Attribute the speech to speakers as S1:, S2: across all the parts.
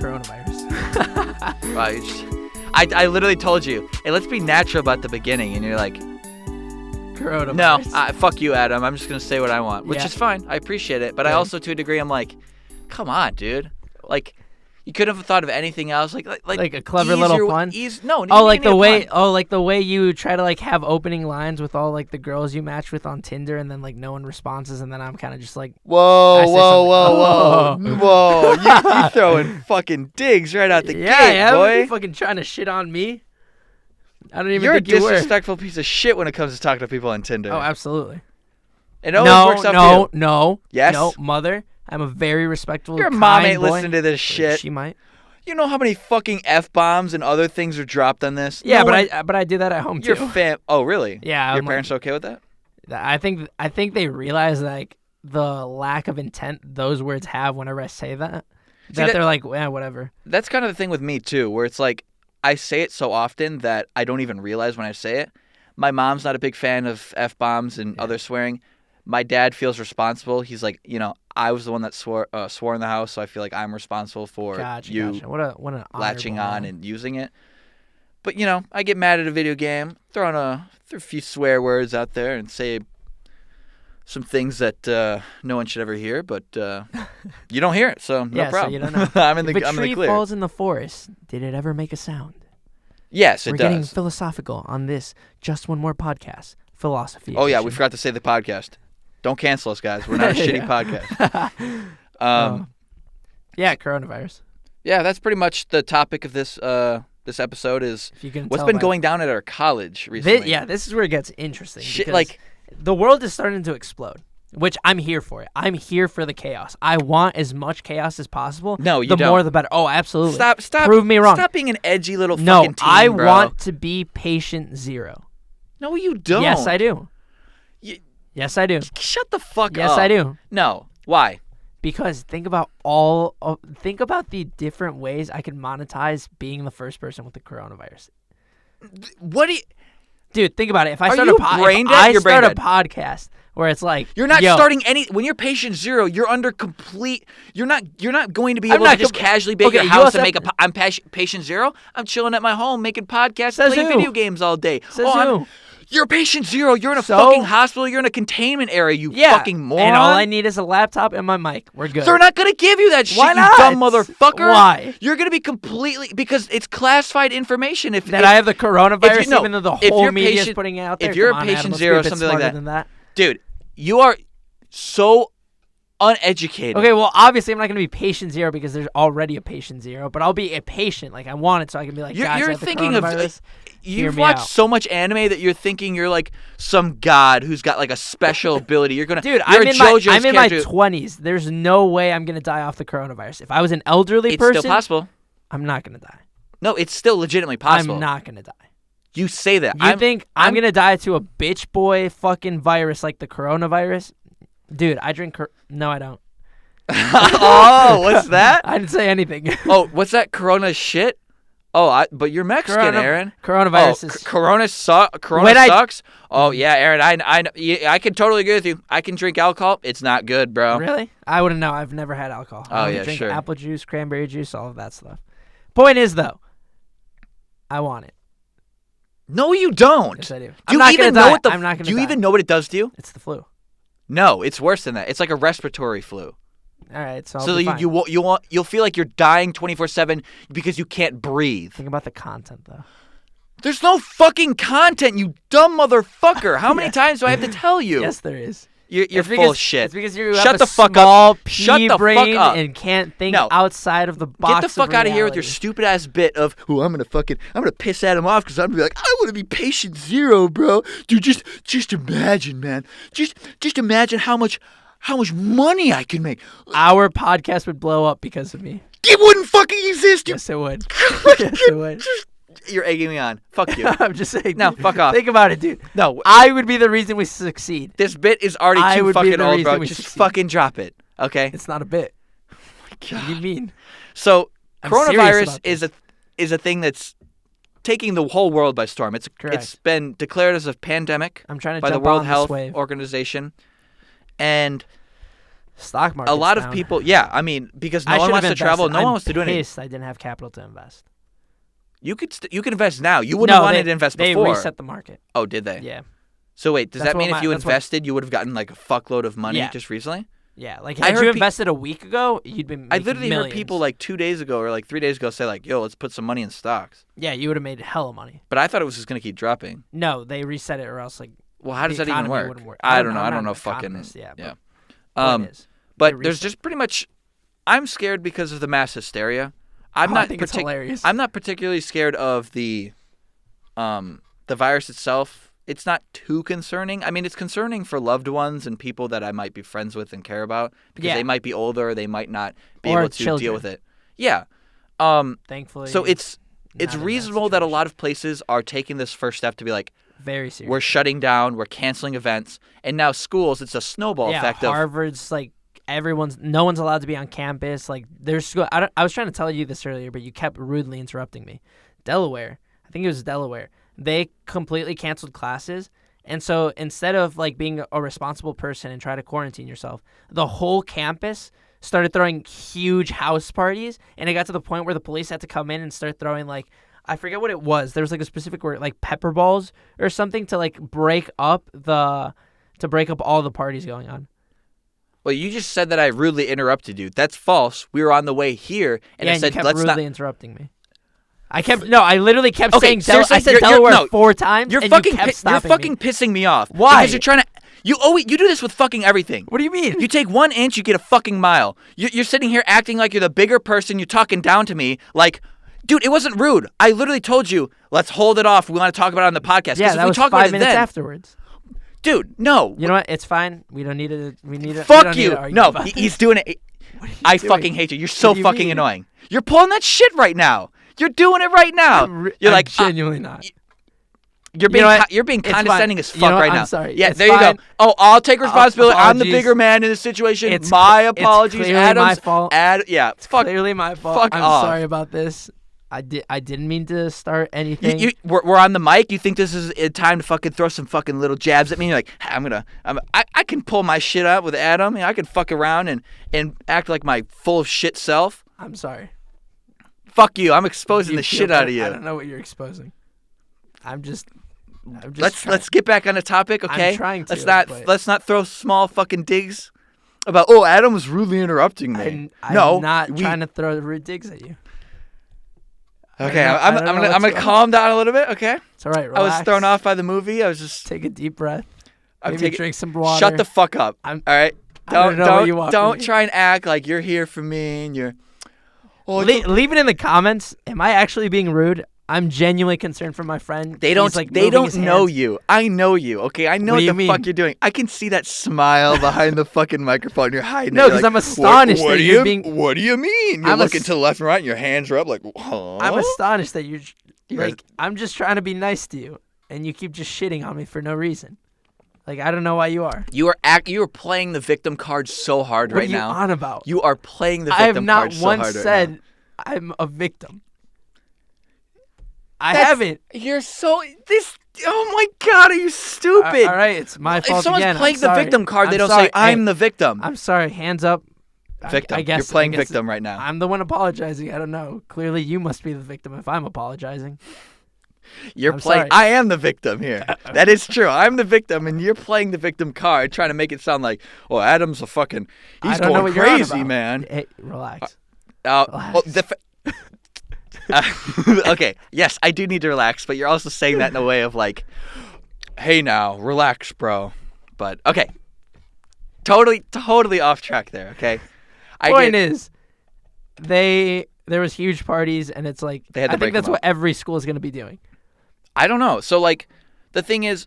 S1: coronavirus.
S2: Wow, I literally told you, hey, let's be natural about the beginning, and you're like,
S1: Coronavirus.
S2: no, fuck you, Adam. I'm just gonna say what I want, which
S1: Yeah.
S2: is fine. I appreciate it, but I
S1: Right.
S2: also, to a degree, I'm like, come on, dude. Like, you could have thought of anything else, like
S1: a clever little pun?
S2: No,
S1: Oh,
S2: you
S1: like
S2: need
S1: the
S2: a
S1: way.
S2: pun.
S1: Oh, like the way you try to like have opening lines with all like the girls you match with on Tinder, and then like no one responds, and then I'm kind of just like, I
S2: Whoa,
S1: say
S2: whoa,
S1: something.
S2: whoa, whoa! You throwing fucking digs right out the
S1: yeah,
S2: gate,
S1: yeah,
S2: boy.
S1: you fucking trying to shit on me. I don't even
S2: You're a
S1: think you were.
S2: disrespectful piece of shit when it comes to talking to people on Tinder.
S1: Oh, absolutely.
S2: It always works out for you.
S1: No.
S2: Yes?
S1: No, mother. I'm a very respectful.
S2: Your
S1: kind
S2: mom ain't
S1: boy.
S2: listening to this shit.
S1: She might.
S2: You know how many fucking F-bombs and other things are dropped on this?
S1: Yeah,
S2: No one-
S1: but I do that at home
S2: Your
S1: too.
S2: Oh, really?
S1: Yeah,
S2: Your
S1: I'm like-
S2: parents okay with that?
S1: I think they realize like the lack of intent those words have whenever I say that.
S2: that-
S1: They're like, yeah, whatever.
S2: That's kind of the thing with me too, where it's like I say it so often that I don't even realize when I say it. My mom's not a big fan of F-bombs and other swearing. My dad feels responsible. He's like, I was the one that swore in the house, so I feel like I'm responsible for
S1: Gotcha.
S2: you
S1: What an
S2: latching
S1: honorable
S2: on
S1: man.
S2: and using it. But I get mad at a video game, throw a few swear words out there, and say some things that no one should ever hear. But you don't hear it, so no
S1: Yeah, so
S2: problem.
S1: you don't know.
S2: I'm in
S1: If
S2: the
S1: a tree
S2: clear.
S1: falls in the forest, did it ever make a sound?
S2: Yes, it
S1: We're getting
S2: does.
S1: philosophical on this Just One More podcast. Philosophy.
S2: Oh yeah, we
S1: edition.
S2: forgot to say the podcast. Don't cancel us, guys. We're not a shitty
S1: Yeah.
S2: podcast.
S1: Yeah, coronavirus.
S2: Yeah, that's pretty much the topic of this episode. Is
S1: If you can
S2: what's
S1: tell
S2: been
S1: by-
S2: going down at our college recently.
S1: This is where it gets interesting.
S2: Shit,
S1: because
S2: like-
S1: the world is starting to explode, which I'm here for it. I'm here for the chaos. I want as much chaos as possible.
S2: No, you
S1: the
S2: don't.
S1: more the better. Oh, absolutely.
S2: Stop!
S1: Prove me wrong.
S2: Stop being an edgy little
S1: No,
S2: fucking teen,
S1: I
S2: bro.
S1: want to be patient zero.
S2: No, you don't.
S1: Yes, I do.
S2: You-
S1: Yes, I do.
S2: Shut the fuck
S1: Yes,
S2: up.
S1: I do.
S2: No. Why?
S1: Because think about the different ways I can monetize being the first person with the coronavirus.
S2: What do you?
S1: Dude, think about it. If I
S2: Are
S1: start
S2: you
S1: a
S2: brain
S1: if
S2: dead?
S1: I
S2: You're brain
S1: start a
S2: dead.
S1: podcast where it's like
S2: You're not
S1: yo,
S2: starting any. When you're patient zero, you're under complete. You're not going to be
S1: I'm
S2: able to
S1: not
S2: just
S1: com-
S2: casually be at
S1: Okay,
S2: your
S1: you
S2: house
S1: also
S2: and make
S1: have-
S2: I'm patient zero. I'm chilling at my home making podcasts,
S1: Says
S2: playing
S1: who?
S2: video games all day.
S1: Says
S2: I'm-
S1: who?
S2: You're patient zero. You're in a
S1: So?
S2: fucking hospital. You're in a containment area. You
S1: Yeah,
S2: fucking moron.
S1: and all I need is a laptop and my mic. We're good.
S2: They're not gonna give you that shit,
S1: Why
S2: you
S1: not?
S2: dumb motherfucker.
S1: Why?
S2: You're gonna be completely because it's classified information. If
S1: that I have the coronavirus,
S2: no,
S1: even though the
S2: if
S1: whole
S2: you're
S1: media is
S2: patient-
S1: putting it out there.
S2: if you're
S1: Come
S2: a
S1: on,
S2: patient
S1: Adam, let's
S2: zero
S1: be
S2: or
S1: a bit
S2: something like
S1: smarter
S2: that.
S1: than that.
S2: dude, you are so uneducated.
S1: Okay, well, obviously I'm not going to be patient zero because there's already a patient zero, but I'll be a patient. Like I want it so I can be like, guys, I
S2: You're
S1: have the
S2: thinking of
S1: coronavirus. Hear
S2: you've
S1: me
S2: watched
S1: out.
S2: so much anime that you're thinking you're like some god who's got like a special ability. You're gonna,
S1: Dude,
S2: you're
S1: I'm
S2: a
S1: in my
S2: JoJo's
S1: I'm in my
S2: character.
S1: 20s. There's no way I'm gonna die off the coronavirus. If I was an elderly
S2: It's
S1: person,
S2: still possible.
S1: I'm not gonna die.
S2: No, it's still legitimately possible.
S1: I'm not gonna die.
S2: You say that.
S1: You think I'm gonna die to a bitch boy fucking virus like the coronavirus? Dude, I drink. No, I don't.
S2: Oh, what's that?
S1: I didn't say anything.
S2: Oh, what's that? Corona shit. Oh, but you're Mexican, Aaron.
S1: Coronavirus
S2: Oh,
S1: is.
S2: Corona
S1: When I-
S2: sucks. Oh yeah, Aaron. I can totally agree with you. I can drink alcohol. It's not good, bro.
S1: Really? I wouldn't know. I've never had alcohol. I
S2: Oh,
S1: only
S2: yeah,
S1: drink
S2: sure.
S1: apple juice, cranberry juice, all of that stuff. Point is though, I want it.
S2: No, you don't.
S1: Yes, I do.
S2: Do
S1: I'm
S2: you
S1: not
S2: even
S1: gonna
S2: know
S1: die.
S2: what the?
S1: I'm not gonna
S2: Do you
S1: die.
S2: even know what it does to you?
S1: It's the flu.
S2: No, it's worse than that. It's like a respiratory flu.
S1: All right, so I'll
S2: So
S1: be
S2: you
S1: fine.
S2: you'll feel like you're dying 24/7 because you can't breathe.
S1: Think about the content though.
S2: There's no fucking content, you dumb motherfucker. How many times do I have to tell you?
S1: Yes, there is.
S2: You're
S1: It's
S2: full
S1: because-
S2: of shit.
S1: It's because you
S2: Shut
S1: have
S2: the
S1: a
S2: fuck
S1: small
S2: up. Shut
S1: pea
S2: the fuck
S1: brain
S2: up.
S1: and can't think
S2: No.
S1: outside of the box.
S2: Get the fuck out of here with your
S1: reality.
S2: stupid ass bit of, oh, I'm gonna piss Adam off because I'm gonna be like, I want to be patient zero, bro. Dude, just imagine, man. Just imagine how much money I can make.
S1: Our podcast would blow up because of me.
S2: It wouldn't fucking exist. You.
S1: Yes, it would. Yes, it would.
S2: You're egging me on. Fuck you.
S1: I'm just saying.
S2: No,
S1: dude,
S2: fuck off.
S1: Think about it, dude.
S2: No,
S1: I would be the reason we succeed.
S2: this bit is already
S1: I
S2: too
S1: would be
S2: fucking
S1: the
S2: old,
S1: reason
S2: bro.
S1: we
S2: Just
S1: succeed.
S2: fucking drop it, okay?
S1: It's not a bit. What do you mean?
S2: So
S1: I'm serious
S2: coronavirus
S1: about this.
S2: is a thing that's taking the whole world by storm. It's
S1: Correct.
S2: been declared as a pandemic
S1: I'm trying to
S2: by the
S1: jump
S2: World
S1: on
S2: Health
S1: this wave.
S2: Organization, and
S1: Stock market.
S2: A lot of people, yeah. I mean, because no
S1: I
S2: one
S1: should have
S2: wants to travel, no
S1: invested.
S2: one wants to do
S1: I'm
S2: anything.
S1: pissed I didn't have capital to invest.
S2: You could invest now. You wouldn't have wanted to invest
S1: they
S2: before.
S1: reset the market.
S2: Oh, did they?
S1: Yeah.
S2: So wait, does
S1: That's
S2: that mean
S1: what
S2: if you
S1: that's what-
S2: invested, you would have gotten like a fuckload of money
S1: Yeah.
S2: just recently?
S1: Yeah, like
S2: I
S1: had
S2: heard
S1: you
S2: pe-
S1: invested a week ago, you'd been.
S2: I
S1: making
S2: literally
S1: millions.
S2: heard people like 2 days ago or like 3 days ago say like, "Yo, let's put some money in stocks."
S1: Yeah, you would have made hella money.
S2: But I thought it was just gonna keep dropping.
S1: No, they reset it or else like.
S2: Well, how does
S1: the
S2: that even
S1: economy
S2: work?
S1: wouldn't work.
S2: I don't know.
S1: I'm
S2: I don't
S1: not
S2: know.
S1: an
S2: Fucking
S1: economist, yeah.
S2: yeah.
S1: Point is,
S2: But
S1: they
S2: there's
S1: reset.
S2: just pretty much. I'm scared because of the mass hysteria.
S1: I think it's hilarious.
S2: I'm not particularly scared of the virus itself. It's not too concerning. I mean, it's concerning for loved ones and people that I might be friends with and care about because
S1: Yeah.
S2: they might be older, they might not be
S1: Or
S2: able to
S1: children.
S2: deal with it. Yeah.
S1: Thankfully.
S2: So it's
S1: not in that
S2: reasonable that a
S1: situation.
S2: lot of places are taking this first step to be like,
S1: very serious.
S2: we're shutting down, we're canceling events, and now schools, it's a snowball
S1: yeah,
S2: effect of
S1: Harvard's like no one's allowed to be on campus. Like there's school. I was trying to tell you this earlier, but you kept rudely interrupting me. Delaware, I think it was Delaware. They completely canceled classes. And so instead of like being a responsible person and try to quarantine yourself, the whole campus started throwing huge house parties, and it got to the point where the police had to come in and start throwing like I forget what it was. There was like a specific word like pepper balls or something to like break up all the parties going on.
S2: well, you just said that I rudely interrupted you. That's false. We were on the way here, and
S1: yeah,
S2: I
S1: and
S2: said,
S1: you kept
S2: let's
S1: rudely
S2: not.
S1: interrupting me. I literally kept
S2: Okay,
S1: saying
S2: seriously,
S1: I said
S2: you're-
S1: Delaware
S2: no,
S1: 4 times.
S2: You're
S1: and
S2: fucking,
S1: you kept
S2: you're
S1: stopping
S2: fucking
S1: me.
S2: pissing me off.
S1: Why?
S2: Because you're trying to. You do this with fucking everything.
S1: What do you mean?
S2: You take 1 inch, you get a fucking mile. You're sitting here acting like you're the bigger person. You're talking down to me, like, dude, it wasn't rude. I literally told you, let's hold it off. We want to talk about it on the podcast.
S1: yeah,
S2: if
S1: that
S2: we
S1: was
S2: talk
S1: 5
S2: about it
S1: minutes
S2: then,
S1: afterwards.
S2: dude, no.
S1: You know what? It's fine. We don't need to. We need to.
S2: Fuck you. No, he's doing it.
S1: What are you
S2: I
S1: doing?
S2: fucking hate you. You're so
S1: What do you
S2: fucking
S1: mean?
S2: annoying. You're pulling that shit right now. You're doing it right now. You're
S1: I'm
S2: like,
S1: genuinely not.
S2: you're being
S1: know what?
S2: you're being
S1: It's
S2: condescending
S1: fine.
S2: as
S1: You
S2: fuck
S1: know what?
S2: right
S1: I'm
S2: now.
S1: sorry.
S2: Yeah,
S1: It's
S2: there you
S1: fine.
S2: go. Oh, I'll take responsibility. I'm the
S1: Apologies.
S2: bigger man in this situation.
S1: It's
S2: My
S1: it's
S2: apologies,
S1: clearly
S2: Adams.
S1: my fault.
S2: Yeah, fuck.
S1: Clearly my fault.
S2: fuck
S1: I'm
S2: off.
S1: sorry about this. I didn't mean to start anything.
S2: We're on the mic. You think this is a time to fucking throw some fucking little jabs at me? You're like, I can pull my shit up with Adam. I can fuck around and act like my full of shit self.
S1: I'm sorry.
S2: Fuck you. I'm exposing
S1: You
S2: the
S1: feel
S2: shit out
S1: better?
S2: of you.
S1: I don't know what you're exposing. I'm just
S2: Let's get back on the topic, okay?
S1: trying to,
S2: Let's not throw small fucking digs about Adam was rudely interrupting me.
S1: I'm not trying to throw rude digs at you.
S2: Okay,
S1: I
S2: I'm
S1: don't know
S2: gonna
S1: what's
S2: calm down a little bit, okay?
S1: It's all right.
S2: I
S1: Relax.
S2: was thrown off by the movie. I was just
S1: Take a deep breath.
S2: I'm
S1: Maybe
S2: taking
S1: drink some water.
S2: Shut the fuck up.
S1: I'm-
S2: all right?
S1: I don't know what you want from
S2: don't
S1: me.
S2: try and act like you're here for me and you're
S1: Leave it in the comments. Am I actually being rude? I'm genuinely concerned for my friend.
S2: They don't
S1: He's, like,
S2: they
S1: moving
S2: don't
S1: his
S2: know
S1: hands.
S2: you. I know you, okay? I know
S1: What
S2: what
S1: do
S2: the
S1: you mean?
S2: fuck you're doing. I can see that smile behind the fucking microphone. You're hiding
S1: No,
S2: it.
S1: 'cause
S2: You're
S1: I'm
S2: like,
S1: astonished
S2: what
S1: that
S2: do
S1: you're
S2: you,
S1: being-
S2: What do you mean? You're
S1: I'm
S2: looking
S1: as-
S2: to the left and right and your hands are up like, huh?
S1: I'm astonished that you're
S2: You guys-
S1: like. I'm just trying to be nice to you, and you keep just shitting on me for no reason. Like I don't know why you are.
S2: You are playing the victim card so hard
S1: What
S2: right
S1: are you
S2: now.
S1: on about?
S2: You are playing the
S1: I have
S2: victim
S1: not
S2: card so
S1: once
S2: hard right
S1: said
S2: now.
S1: I'm a victim. I haven't.
S2: You're so this. Oh my god, are you stupid?
S1: All right, it's my fault
S2: If someone's
S1: again. I'm
S2: playing the
S1: sorry.
S2: victim card, they
S1: I'm
S2: don't
S1: sorry.
S2: say I'm
S1: Hey,
S2: the victim.
S1: I'm sorry. Hands up.
S2: Victim.
S1: I guess
S2: You're playing
S1: I guess
S2: victim right now.
S1: I'm the one apologizing. I don't know. Clearly, you must be the victim if I'm apologizing.
S2: You're
S1: I'm
S2: playing.
S1: sorry.
S2: I am the victim here. That is true. I'm the victim, and you're playing the victim card, trying to make it sound like, oh, Adam's a fucking.
S1: I
S2: He's
S1: don't know
S2: going
S1: what you're on
S2: crazy,
S1: about.
S2: man.
S1: Hey, relax.
S2: Well, okay. Yes, I do need to relax, but you're also saying that in a way of like, hey, now, relax, bro. But okay, totally off track there. Okay.
S1: Point is, there was huge parties, and it's like
S2: They had to
S1: I
S2: break
S1: think that's
S2: them
S1: what every school is going to be doing.
S2: I don't know. So like, the thing is,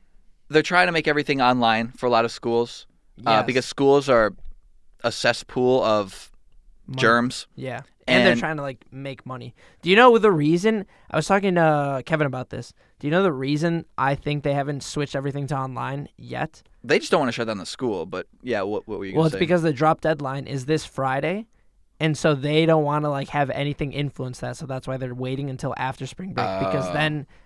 S2: they're trying to make everything online for a lot of schools
S1: Yes.
S2: because schools are a cesspool of
S1: Money.
S2: germs.
S1: Yeah. And they're
S2: And-
S1: trying to like make money. Do you know the reason? I was talking to Kevin about this. Do you know the reason I think they haven't switched everything to online yet?
S2: They just don't want to shut down the school. But yeah, what were you
S1: Well,
S2: gonna
S1: it's
S2: say?
S1: because the drop deadline is this Friday, and so they don't want to like have anything influence that. So that's why they're waiting until after spring break.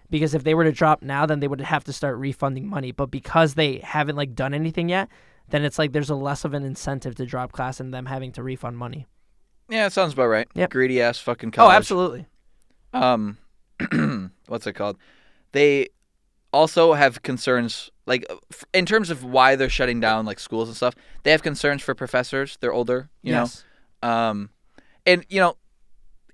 S1: Because if they were to drop now, then they would have to start refunding money. But because they haven't like done anything yet, then it's like there's a less of an incentive to drop class and them having to refund money.
S2: Yeah, it sounds about right.
S1: Yep.
S2: Greedy ass fucking
S1: Oh,
S2: college.
S1: absolutely.
S2: What's it called? They also have concerns, like in terms of why they're shutting down like schools and stuff. They have concerns for professors. They're older, you
S1: Yes.
S2: know. And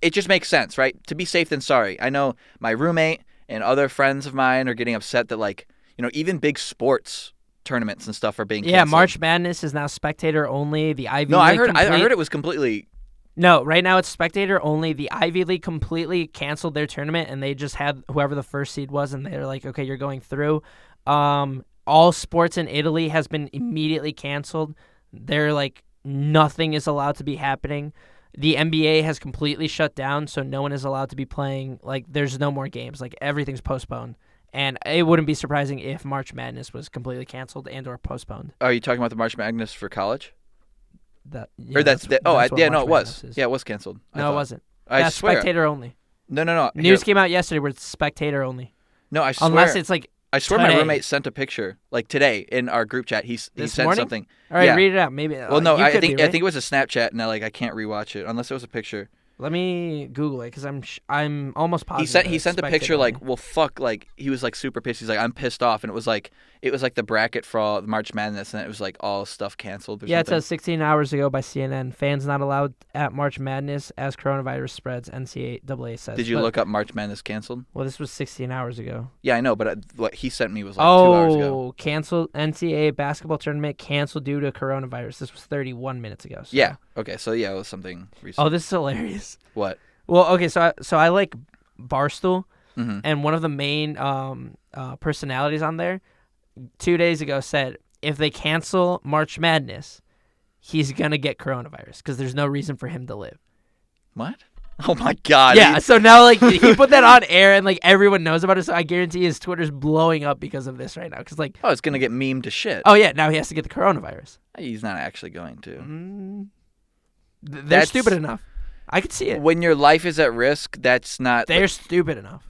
S2: it just makes sense, right? To be safe than sorry. I know my roommate and other friends of mine are getting upset that like, even big sports tournaments and stuff are being canceled.
S1: Yeah, March Madness is now spectator only. The Ivy
S2: No,
S1: League
S2: I heard it was completely.
S1: No, right now it's spectator only. The Ivy League completely canceled their tournament, and they just had whoever the first seed was, and they're like, okay, you're going through. All sports in Italy has been immediately canceled. They're like, nothing is allowed to be happening. The NBA has completely shut down, so no one is allowed to be playing. Like, there's no more games. Like, everything's postponed. And it wouldn't be surprising if March Madness was completely canceled and or postponed.
S2: Are you talking about the March Madness for college?
S1: No,
S2: No, it was. Yeah, it was canceled.
S1: No, it wasn't.
S2: I
S1: That's
S2: swear.
S1: spectator only.
S2: No.
S1: News came out yesterday where it's spectator only.
S2: No, I swear.
S1: Unless it's like
S2: I swear my
S1: today.
S2: roommate sent a picture like today in our group chat. He
S1: This
S2: sent
S1: morning?
S2: something.
S1: All right,
S2: Yeah.
S1: read it out. Maybe.
S2: Well, no,
S1: you
S2: I
S1: could
S2: think
S1: be, right?
S2: it was a Snapchat, and I can't rewatch it unless it was a picture.
S1: Let me Google it because I'm almost positive.
S2: He sent the picture like, well, fuck, like he was like super pissed. He's like, I'm pissed off, and it was like the bracket for all March Madness, and it was like all stuff canceled. Or
S1: Yeah, it
S2: something.
S1: says 16 hours ago by CNN. Fans not allowed at March Madness as coronavirus spreads. NCAA says.
S2: Did you
S1: But-
S2: look up March Madness canceled?
S1: Well, this was 16 hours ago.
S2: Yeah, I know, but what he sent me was like 2 hours ago.
S1: Oh, canceled NCAA basketball tournament canceled due to coronavirus. This was 31 minutes ago. So.
S2: Yeah. Okay. So yeah, it was something recent.
S1: Oh, this is hilarious.
S2: What?
S1: Well, okay, so I like Barstool,
S2: Mm-hmm.
S1: and one of the main personalities on there 2 days ago said if they cancel March Madness, he's gonna get coronavirus because there's no reason for him to live.
S2: What? Oh my God.
S1: Yeah, so now like he put that on air and like everyone knows about it. So I guarantee his Twitter's blowing up because of this right now. Because like,
S2: Oh, it's gonna get memed to shit.
S1: oh yeah, now he has to get the coronavirus.
S2: He's not actually going to.
S1: They're
S2: That's-
S1: stupid enough. I could see it.
S2: When your life is at risk, that's not.
S1: They're stupid enough.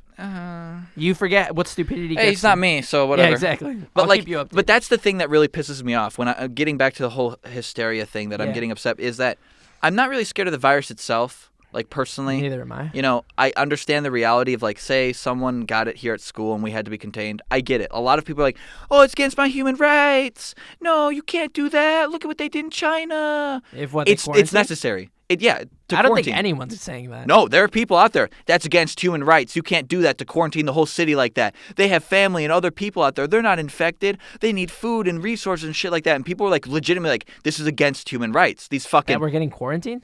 S1: You forget what stupidity gets.
S2: Hey, he's not
S1: you.
S2: me, so whatever.
S1: Yeah, exactly.
S2: But
S1: I'll
S2: like,
S1: keep you updated.
S2: but that's the thing that really pisses me off. When getting back to the whole hysteria thing that I'm
S1: Yeah.
S2: getting upset is that I'm not really scared of the virus itself. Like personally,
S1: Neither am I.
S2: I understand the reality of like, say someone got it here at school and we had to be contained. I get it. A lot of people are like, oh, it's against my human rights. No, you can't do that. Look at what they did in China.
S1: If what they
S2: It's
S1: quarantine?
S2: necessary. To
S1: I don't
S2: quarantine.
S1: think anyone's saying that.
S2: No, there are people out there. That's against human rights. You can't do that to quarantine the whole city like that. They have family and other people out there. They're not infected. They need food and resources and shit like that. And people are like legitimately like, this is against human rights. These fucking
S1: That we're getting quarantined?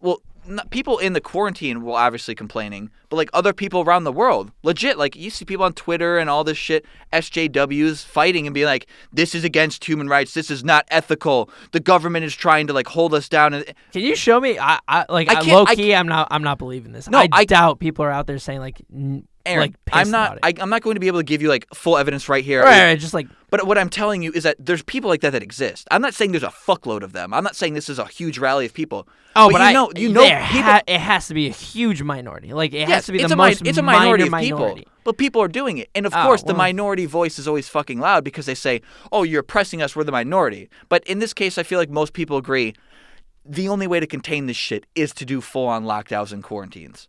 S2: well, people in the quarantine will obviously complaining, but like other people around the world, legit, like you see people on Twitter and all this shit, SJWs fighting and being like, this is against human rights. This is not ethical. The government is trying to like hold us down. And
S1: Can you show me? I
S2: can't-
S1: low key, I'm not believing this.
S2: No,
S1: I doubt people are out there saying like,
S2: Aaron,
S1: like pissed
S2: I'm not.
S1: about it.
S2: I'm not going to be able to give you like full evidence right here.
S1: Right, just like
S2: But what I'm telling you is that there's people like that exist. I'm not saying there's a fuckload of them. I'm not saying this is a huge rally of people.
S1: oh,
S2: but
S1: but
S2: you know, people.
S1: it has to be a huge minority. Like it has
S2: Yes,
S1: to be
S2: it's
S1: the
S2: a
S1: most
S2: it's a minority
S1: minor
S2: of people,
S1: minority.
S2: but people are doing it, and of
S1: Oh,
S2: course, the
S1: well.
S2: minority voice is always fucking loud because they say, "Oh, you're oppressing us. We're the minority." But in this case, I feel like most people agree. The only way to contain this shit is to do full-on lockdowns and quarantines.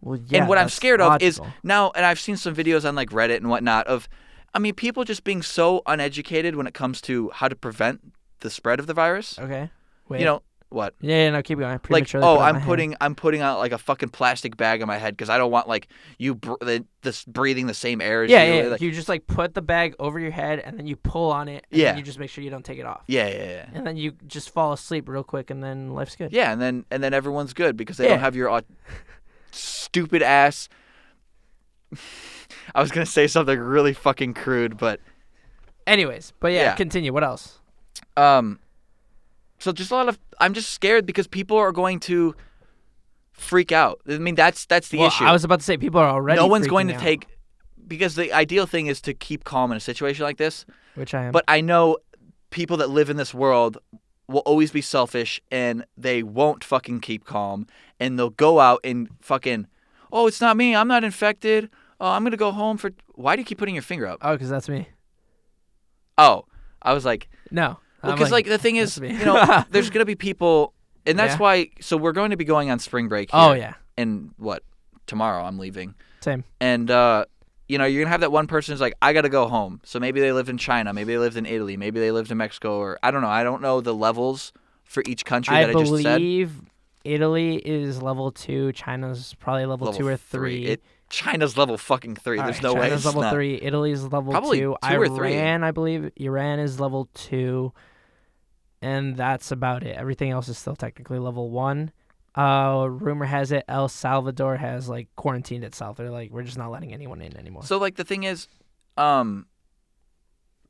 S1: Well, yeah,
S2: And what I'm
S1: that's
S2: scared of is
S1: logical.
S2: now, and I've seen some videos on like Reddit and whatnot of, I mean, people just being so uneducated when it comes to how to prevent the spread of the virus.
S1: Okay. Wait.
S2: You know what?
S1: Yeah, no, keep going. I
S2: Like,
S1: prematurely
S2: oh,
S1: put out my
S2: I'm
S1: hand.
S2: putting out like a fucking plastic bag on my head because I don't want like you this breathing the same air as
S1: Yeah,
S2: you.
S1: yeah.
S2: Like,
S1: You just like put the bag over your head and then you pull on it. And
S2: Yeah.
S1: then you just make sure you don't take it off.
S2: yeah.
S1: And then you just fall asleep real quick, and then life's good.
S2: Yeah, and then everyone's good because they
S1: Yeah.
S2: don't have your stupid ass. I was gonna say something really fucking crude, but
S1: Anyways, but yeah,
S2: Yeah.
S1: continue. What else?
S2: so just a lot of. I'm just scared because people are going to freak out. I mean, that's the
S1: Well,
S2: issue.
S1: I was about to say people are already.
S2: No one's going
S1: freaking
S2: to
S1: out,
S2: take because the ideal thing is to keep calm in a situation like this.
S1: which I am.
S2: But I know people that live in this world will always be selfish and they won't fucking keep calm and they'll go out and fucking, oh, it's not me. I'm not infected. Oh, I'm going to go home for. Why do you keep putting your finger up?
S1: oh, because that's me.
S2: Oh, I was like,
S1: No. I'm
S2: because like the thing is,
S1: that's me.
S2: you know, there's gonna be people, and that's
S1: Yeah.
S2: why. So we're going to be going on spring break here.
S1: Oh yeah,
S2: And what? Tomorrow I'm leaving,
S1: same.
S2: and you know, you're gonna have that one person who's like, I gotta go home. So maybe they lived in China, maybe they lived in Italy, maybe they lived in Mexico, or I don't know. I don't know the levels for each country that I just said.
S1: believe Italy is level 2. China's probably level 2 or 3.
S2: China's level fucking 3.
S1: All
S2: There's
S1: right,
S2: no way.
S1: China's
S2: It's
S1: level
S2: not.
S1: 3. Italy's level
S2: Probably
S1: 2.
S2: 2 or 3.
S1: Iran, I believe. Iran is level 2. And that's about it. Everything else is still technically level 1. Rumor has it El Salvador has like quarantined itself. They're like, we're just not letting anyone in anymore.
S2: So like the thing is,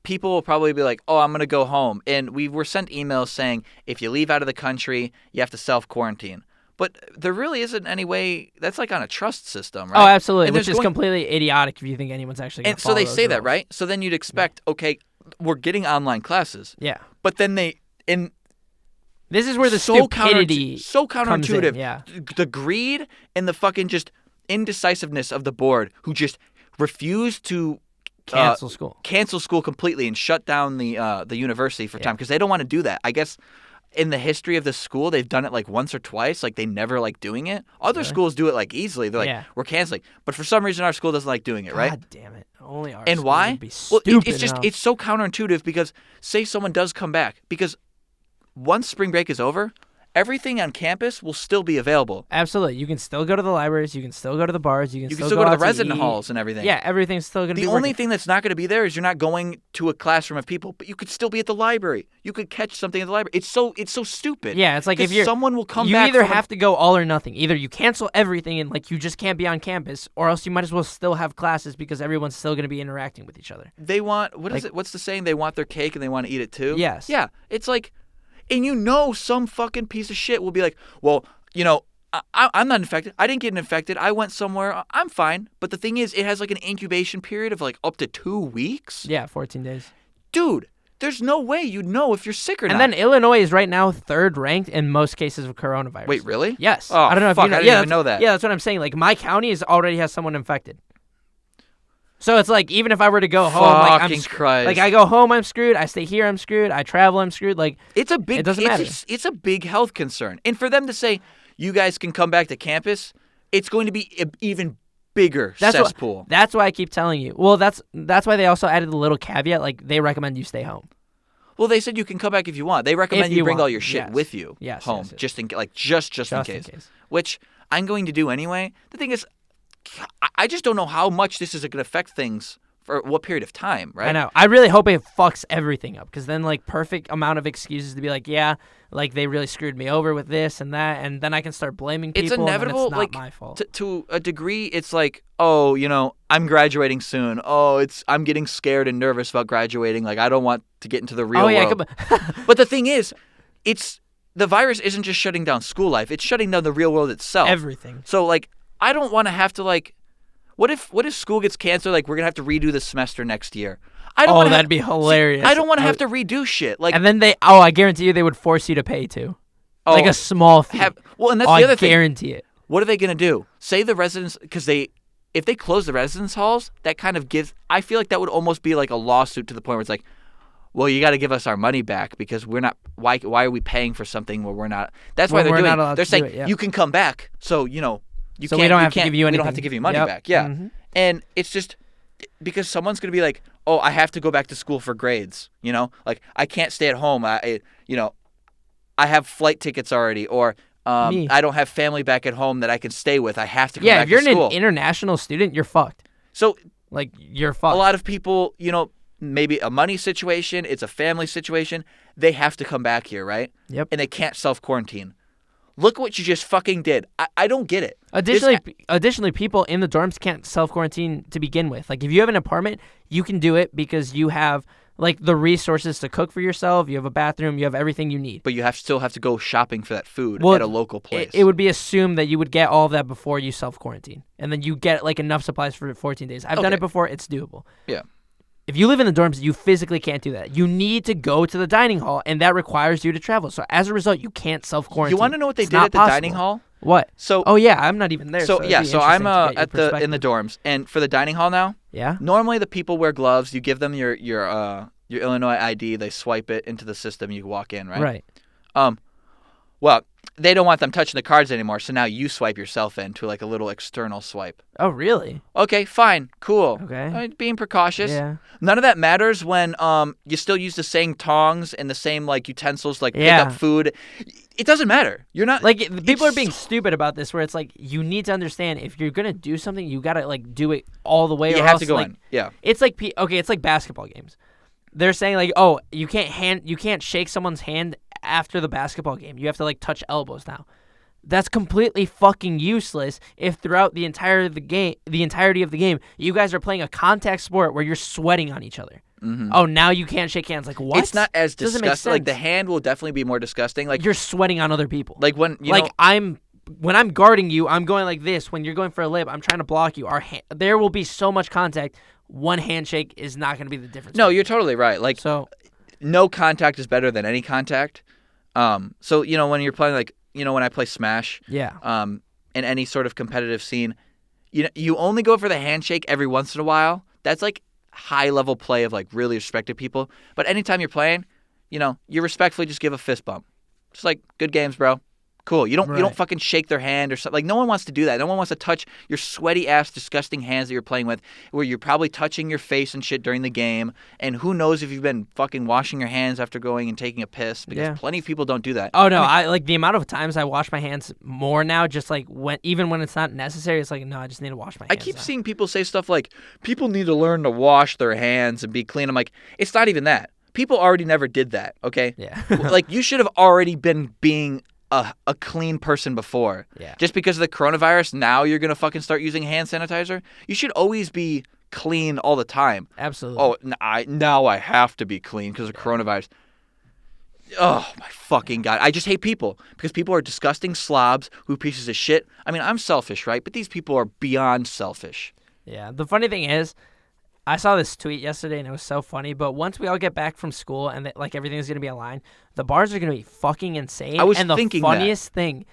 S2: people will probably be like, oh, I'm gonna go home, and we were sent emails saying if you leave out of the country, you have to self quarantine. But there really isn't any way. That's like on a trust system, right?
S1: Oh, absolutely.
S2: And
S1: Which
S2: there's
S1: is completely idiotic if you think anyone's actually going
S2: And
S1: to
S2: so
S1: follow
S2: they
S1: those
S2: say that,
S1: rules.
S2: right? So then you'd expect, okay, we're getting online classes,
S1: Yeah.
S2: but then they in
S1: This is where the
S2: so
S1: stupidity
S2: so
S1: comes in,
S2: counterintuitive.
S1: yeah.
S2: The greed and the fucking just indecisiveness of the board who just refused to
S1: cancel school.
S2: cancel school completely and shut down the university for time because they don't want to do that. I guess in the history of the school, they've done it like once or twice. Like they never like doing it. Other
S1: Really?
S2: schools do it like easily. They're like,
S1: Yeah.
S2: we're canceling. But for some reason, our school doesn't like doing it, right?
S1: God damn it. Only our
S2: And
S1: school
S2: why?
S1: would be
S2: Well,
S1: stupid
S2: it's just
S1: enough.
S2: it's so counterintuitive because say someone does come back because once spring break is over, everything on campus will still be available.
S1: Absolutely. You can still go to the libraries. You can still go to the bars. You can
S2: You can
S1: still
S2: still go to
S1: out
S2: the resident
S1: eat.
S2: halls and everything.
S1: Yeah, everything's still going to
S2: The
S1: be
S2: only
S1: working.
S2: thing that's not going to be there is you're not going to a classroom of people, but you could still be at the library. You could catch something at the library. It's so stupid.
S1: Yeah, it's like if
S2: 'Cause
S1: you're
S2: someone will come
S1: you
S2: back.
S1: either
S2: from
S1: have to go all or nothing. Either you cancel everything and like you just can't be on campus, or else you might as well still have classes because everyone's still going to be interacting with each other.
S2: They want what is
S1: Like-
S2: it? What's the saying? They want their cake and they want to eat it too.
S1: Yes.
S2: Yeah. It's like, and you know, some fucking piece of shit will be like, well, you know, I'm not infected. I didn't get infected. I went somewhere. I'm fine. But the thing is, it has like an incubation period of like up to 2 weeks.
S1: Yeah, 14 days.
S2: Dude, there's no way you'd know if you're sick or
S1: And
S2: not.
S1: then Illinois is right now 3rd ranked in most cases of coronavirus.
S2: Wait, really?
S1: Yes.
S2: Oh,
S1: I don't know if
S2: fuck,
S1: you know.
S2: I didn't
S1: yeah,
S2: even know that.
S1: Yeah, that's what I'm saying. Like my county already has someone infected. So it's like even if I were to go home, like I'm
S2: Fucking Christ.
S1: like I go home, I'm screwed. I stay here, I'm screwed. I travel, I'm screwed. Like
S2: It's a big.
S1: It doesn't matter.
S2: It's a big health concern, and for them to say you guys can come back to campus, it's going to be an even bigger cesspool.
S1: That's why I keep telling you. Well, that's why they also added the little caveat, like they recommend you stay home.
S2: Well, they said you can come back if you want. They recommend
S1: If you
S2: bring all
S1: want,
S2: your shit
S1: yes.
S2: with you
S1: Yes,
S2: home,
S1: yes, yes.
S2: just in just in case. Which I'm going to do anyway. The thing is, I just don't know how much this is going to affect things for what period of time, right?
S1: I know. I really hope it fucks everything up because then like perfect amount of excuses to be like, yeah, like they really screwed me over with this and that, and then I can start blaming people.
S2: It's inevitable.
S1: And then it's not
S2: like
S1: my fault.
S2: to a degree, it's like, oh, you know, I'm graduating soon. Oh, I'm getting scared and nervous about graduating. Like I don't want to get into the real world. But the thing is, the virus isn't just shutting down school life. It's shutting down the real world itself.
S1: Everything.
S2: So like, I don't want to have to like. What if school gets canceled? Like we're gonna have to redo the semester next year. I don't.
S1: Oh,
S2: wanna
S1: that'd be hilarious.
S2: I don't want to have to redo shit. Like,
S1: And then I guarantee you they would force you to pay too.
S2: oh,
S1: Like a small fee.
S2: and that's
S1: Oh,
S2: the other
S1: I
S2: thing.
S1: guarantee it.
S2: What are they gonna do? Say the residents, because if they close the residence halls, that kind of gives. I feel like that would almost be like a lawsuit to the point where it's like, well, you got to give us our money back because we're not. Why are we paying for something where we're not? That's why
S1: When
S2: they're
S1: we're
S2: doing.
S1: not allowed
S2: They're
S1: to
S2: saying
S1: do it, yeah.
S2: you can come back. So you know. You
S1: So
S2: can't,
S1: we don't
S2: you
S1: have to
S2: can't-
S1: give you
S2: We don't have
S1: anything.
S2: to give you money
S1: Yep.
S2: back. Yeah.
S1: Mhm.
S2: And it's just because someone's going to be like, oh, I have to go back to school for grades. You know, like I can't stay at home. I have flight tickets already, or
S1: Me.
S2: I don't have family back at home that I can stay with. I have to come
S1: Yeah,
S2: back
S1: if you're
S2: to school.
S1: an international student, you're fucked.
S2: So
S1: Like you're
S2: a
S1: fucked.
S2: lot of people, you know, maybe a money situation, it's a family situation. They have to come back here, right?
S1: Yep.
S2: And they can't self-quarantine. Look what you just fucking did. I don't get it.
S1: Additionally, people in the dorms can't self-quarantine to begin with. Like, if you have an apartment, you can do it because you have, like, the resources to cook for yourself. You have a bathroom. You have everything you need.
S2: But you still have to go shopping for that food
S1: Well,
S2: at a local place.
S1: It would be assumed that you would get all of that before you self-quarantine. And then you get, like, enough supplies for 14 days. I've done
S2: Okay.
S1: it before. It's doable.
S2: Yeah.
S1: If you live in the dorms, you physically can't do that. You need to go to the dining hall, and that requires you to travel. So, as a result, you can't self-quarantine.
S2: You want to know what they
S1: It's
S2: did
S1: not
S2: at the
S1: possible.
S2: dining hall?
S1: What?
S2: So
S1: Oh, yeah. I'm not even there.
S2: so
S1: it'd
S2: yeah,
S1: be
S2: so I'm
S1: interesting to get
S2: at
S1: your
S2: in the
S1: perspective.
S2: dorms, and for the dining hall now,
S1: Yeah?
S2: normally the people wear gloves. You give them your your Illinois ID. They swipe it into the system. You walk in, right?
S1: Right.
S2: Well, they don't want them touching the cards anymore, so now you swipe yourself into like a little external swipe.
S1: Oh, really?
S2: Okay, fine, cool.
S1: Okay.
S2: Being precautious.
S1: Yeah.
S2: None of that matters when you still use the same tongs and the same like utensils like pick
S1: Yeah.
S2: up food. It doesn't matter. You're not
S1: Like people are
S2: it's
S1: being stupid about this, where it's like you need to understand if you're gonna do something, you gotta like do it all the way.
S2: You
S1: or
S2: have
S1: else,
S2: to go
S1: like,
S2: in. Yeah.
S1: It's like it's like basketball games. They're saying like, oh, you can't shake someone's hand after the basketball game. You have to like touch elbows now. That's completely fucking useless if throughout the entirety of the game, you guys are playing a contact sport where you're sweating on each other.
S2: Mm-hmm.
S1: Oh, now you can't shake hands. Like what?
S2: It's not as
S1: Doesn't make
S2: disgusting. Like the
S1: sense.
S2: hand will definitely be more disgusting. Like
S1: You're sweating on other people.
S2: like when you
S1: like
S2: know,
S1: when I'm guarding you, I'm going like this. When you're going for a layup, I'm trying to block you. There will be so much contact. One handshake is not going to be the difference.
S2: no, you're totally right. Like
S1: So
S2: no contact is better than any contact. So you know when you're playing like you know when I play Smash,
S1: yeah,
S2: in any sort of competitive scene, you know you only go for the handshake every once in a while. That's like high level play of like really respected people. But anytime you're playing, you know, you respectfully just give a fist bump. Just like good games, bro. Cool. You don't
S1: Right.
S2: fucking shake their hand or something. Like no one wants to do that. No one wants to touch your sweaty ass, disgusting hands that you're playing with, where you're probably touching your face and shit during the game. And who knows if you've been fucking washing your hands after going and taking a piss? Because
S1: Yeah.
S2: plenty of people don't do that.
S1: Oh no, I like the amount of times I wash my hands more now. Just like even when it's not necessary, it's like no, I just need to wash my
S2: I
S1: hands.
S2: keep
S1: now.
S2: seeing people say stuff like, people need to learn to wash their hands and be clean. I'm like, it's not even that. People already never did that, okay?
S1: Yeah.
S2: Like, you should have already been being a clean person before.
S1: Yeah.
S2: Just because of the coronavirus, now you're going to fucking start using hand sanitizer? You should always be clean all the time.
S1: Absolutely.
S2: Oh, now I have to be clean because of coronavirus. Oh, my fucking God. I just hate people because people are disgusting slobs who pieces of shit. I mean, I'm selfish, right? But these people are beyond selfish.
S1: Yeah. The funny thing is, I saw this tweet yesterday and it was so funny. But once we all get back from school and like everything's gonna be online, the bars are gonna be fucking insane.
S2: I was
S1: and the
S2: thinking
S1: funniest thing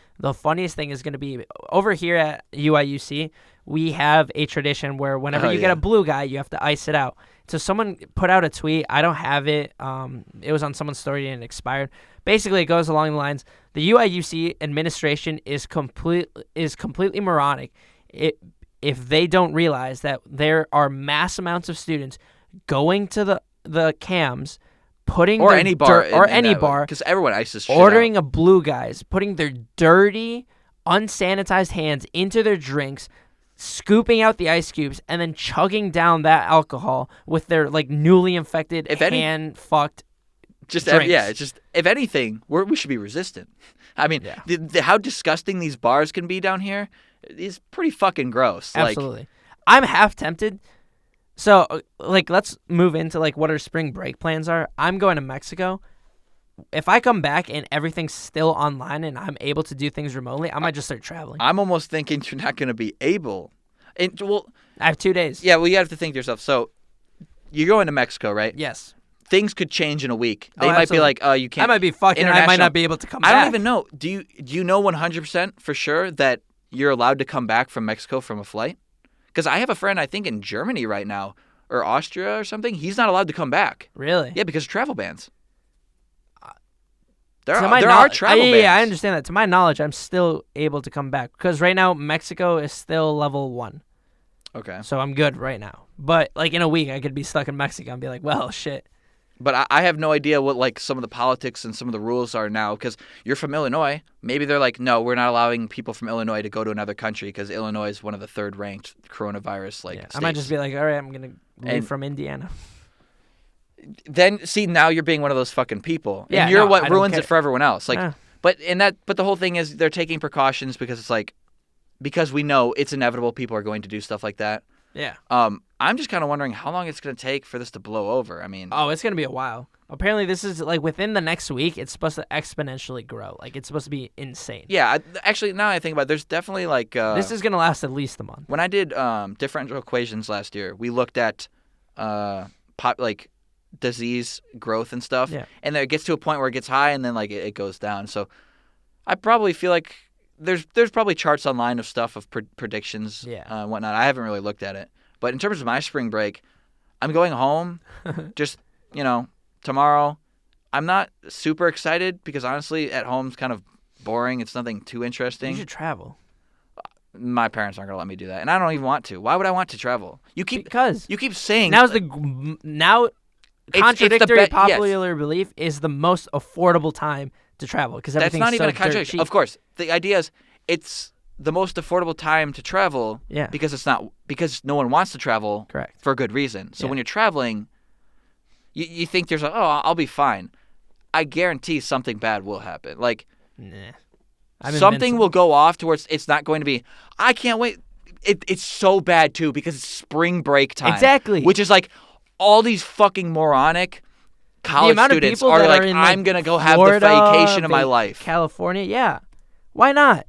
S1: is gonna be over here at UIUC. We have a tradition where whenever
S2: Oh,
S1: you get
S2: yeah.
S1: a blue guy, you have to ice it out. So someone put out a tweet. I don't have it. It was on someone's story and it expired. Basically, it goes along the lines: the UIUC administration is completely moronic. If they don't realize that there are mass amounts of students going to the cams, putting
S2: Or
S1: their
S2: any bar.
S1: bar,
S2: Because everyone ices shit
S1: ordering
S2: out.
S1: a blue guys, putting their dirty, unsanitized hands into their drinks, scooping out the ice cubes, and then chugging down that alcohol with their like newly infected hand fucked.
S2: Just
S1: drinks.
S2: it's just if anything, we should be resistant. I mean,
S1: Yeah.
S2: how disgusting these bars can be down here is pretty fucking gross.
S1: Absolutely. I'm half tempted. So, like, let's move into, like, what our spring break plans are. I'm going to Mexico. If I come back and everything's still online and I'm able to do things remotely, I might just start traveling.
S2: I'm almost thinking you're not going to be able. Well,
S1: I have 2 days.
S2: yeah, well, you have to think to yourself. So, you're going to Mexico, right?
S1: Yes.
S2: Things could change in a week. They
S1: Oh,
S2: might be
S1: absolutely.
S2: like, oh, you can't.
S1: I might be fucking. I might
S2: international-
S1: not be able to come back.
S2: I don't even know. Do you know 100% for sure that you're allowed to come back from Mexico from a flight? Because I have a friend, I think, in Germany right now, or Austria or something. He's not allowed to come back.
S1: Really?
S2: Yeah, because of travel bans. There
S1: To my
S2: are travel bans.
S1: Yeah, I understand that. To my knowledge, I'm still able to come back because right now Mexico is still level 1,
S2: Okay.
S1: so I'm good right now. But like in a week, I could be stuck in Mexico and be like, well, shit.
S2: But I have no idea what like some of the politics and some of the rules are now because you're from Illinois. Maybe they're like, no, we're not allowing people from Illinois to go to another country because Illinois is one of the third ranked coronavirus
S1: Yeah,
S2: states.
S1: I might just be like, all right, I'm gonna leave
S2: And-
S1: from Indiana.
S2: Then see now you're being one of those fucking people.
S1: Yeah,
S2: and you're
S1: no, I
S2: what
S1: don't
S2: ruins
S1: care.
S2: it for everyone else. Like
S1: Yeah.
S2: but the whole thing is they're taking precautions because it's like because we know it's inevitable people are going to do stuff like that.
S1: Yeah.
S2: I'm just kind of wondering how long it's going to take for this to blow over. I mean,
S1: Oh, it's gonna be a while. Apparently, this is like within the next week. It's supposed to exponentially grow. Like it's supposed to be insane.
S2: yeah, actually now I think about it, there's definitely like
S1: This is gonna last at least a month.
S2: when I did differential equations last year, we looked at like disease growth and stuff.
S1: Yeah.
S2: And then it gets to a point where it gets high and then like it goes down. So I probably feel like there's probably charts online of stuff of predictions
S1: Yeah.
S2: and whatnot. I haven't really looked at it. But in terms of my spring break, I'm going home just tomorrow. I'm not super excited because honestly, at home's kind of boring. It's nothing too interesting.
S1: You should travel.
S2: My parents aren't gonna let me do that, and I don't even want to. Why would I want to travel? You keep saying
S1: Now contradictory popular belief is the most affordable time to travel because everything's
S2: that's not even a
S1: dirt
S2: contradiction.
S1: cheap.
S2: Of course, the idea is it's the most affordable time to travel.
S1: Yeah.
S2: Because no one wants to travel.
S1: Correct.
S2: For a good reason. So
S1: Yeah.
S2: when you're traveling, you think there's I'll be fine. I guarantee something bad will happen. Like
S1: Nah.
S2: something will go off towards it's not going to be. I can't wait. It's so bad too because it's spring break time.
S1: Exactly.
S2: Which is like all these fucking moronic college
S1: amount of
S2: students
S1: people
S2: are
S1: that
S2: like,
S1: are in,
S2: I'm gonna go
S1: Florida,
S2: have the vacation of my life.
S1: California, yeah. Why not?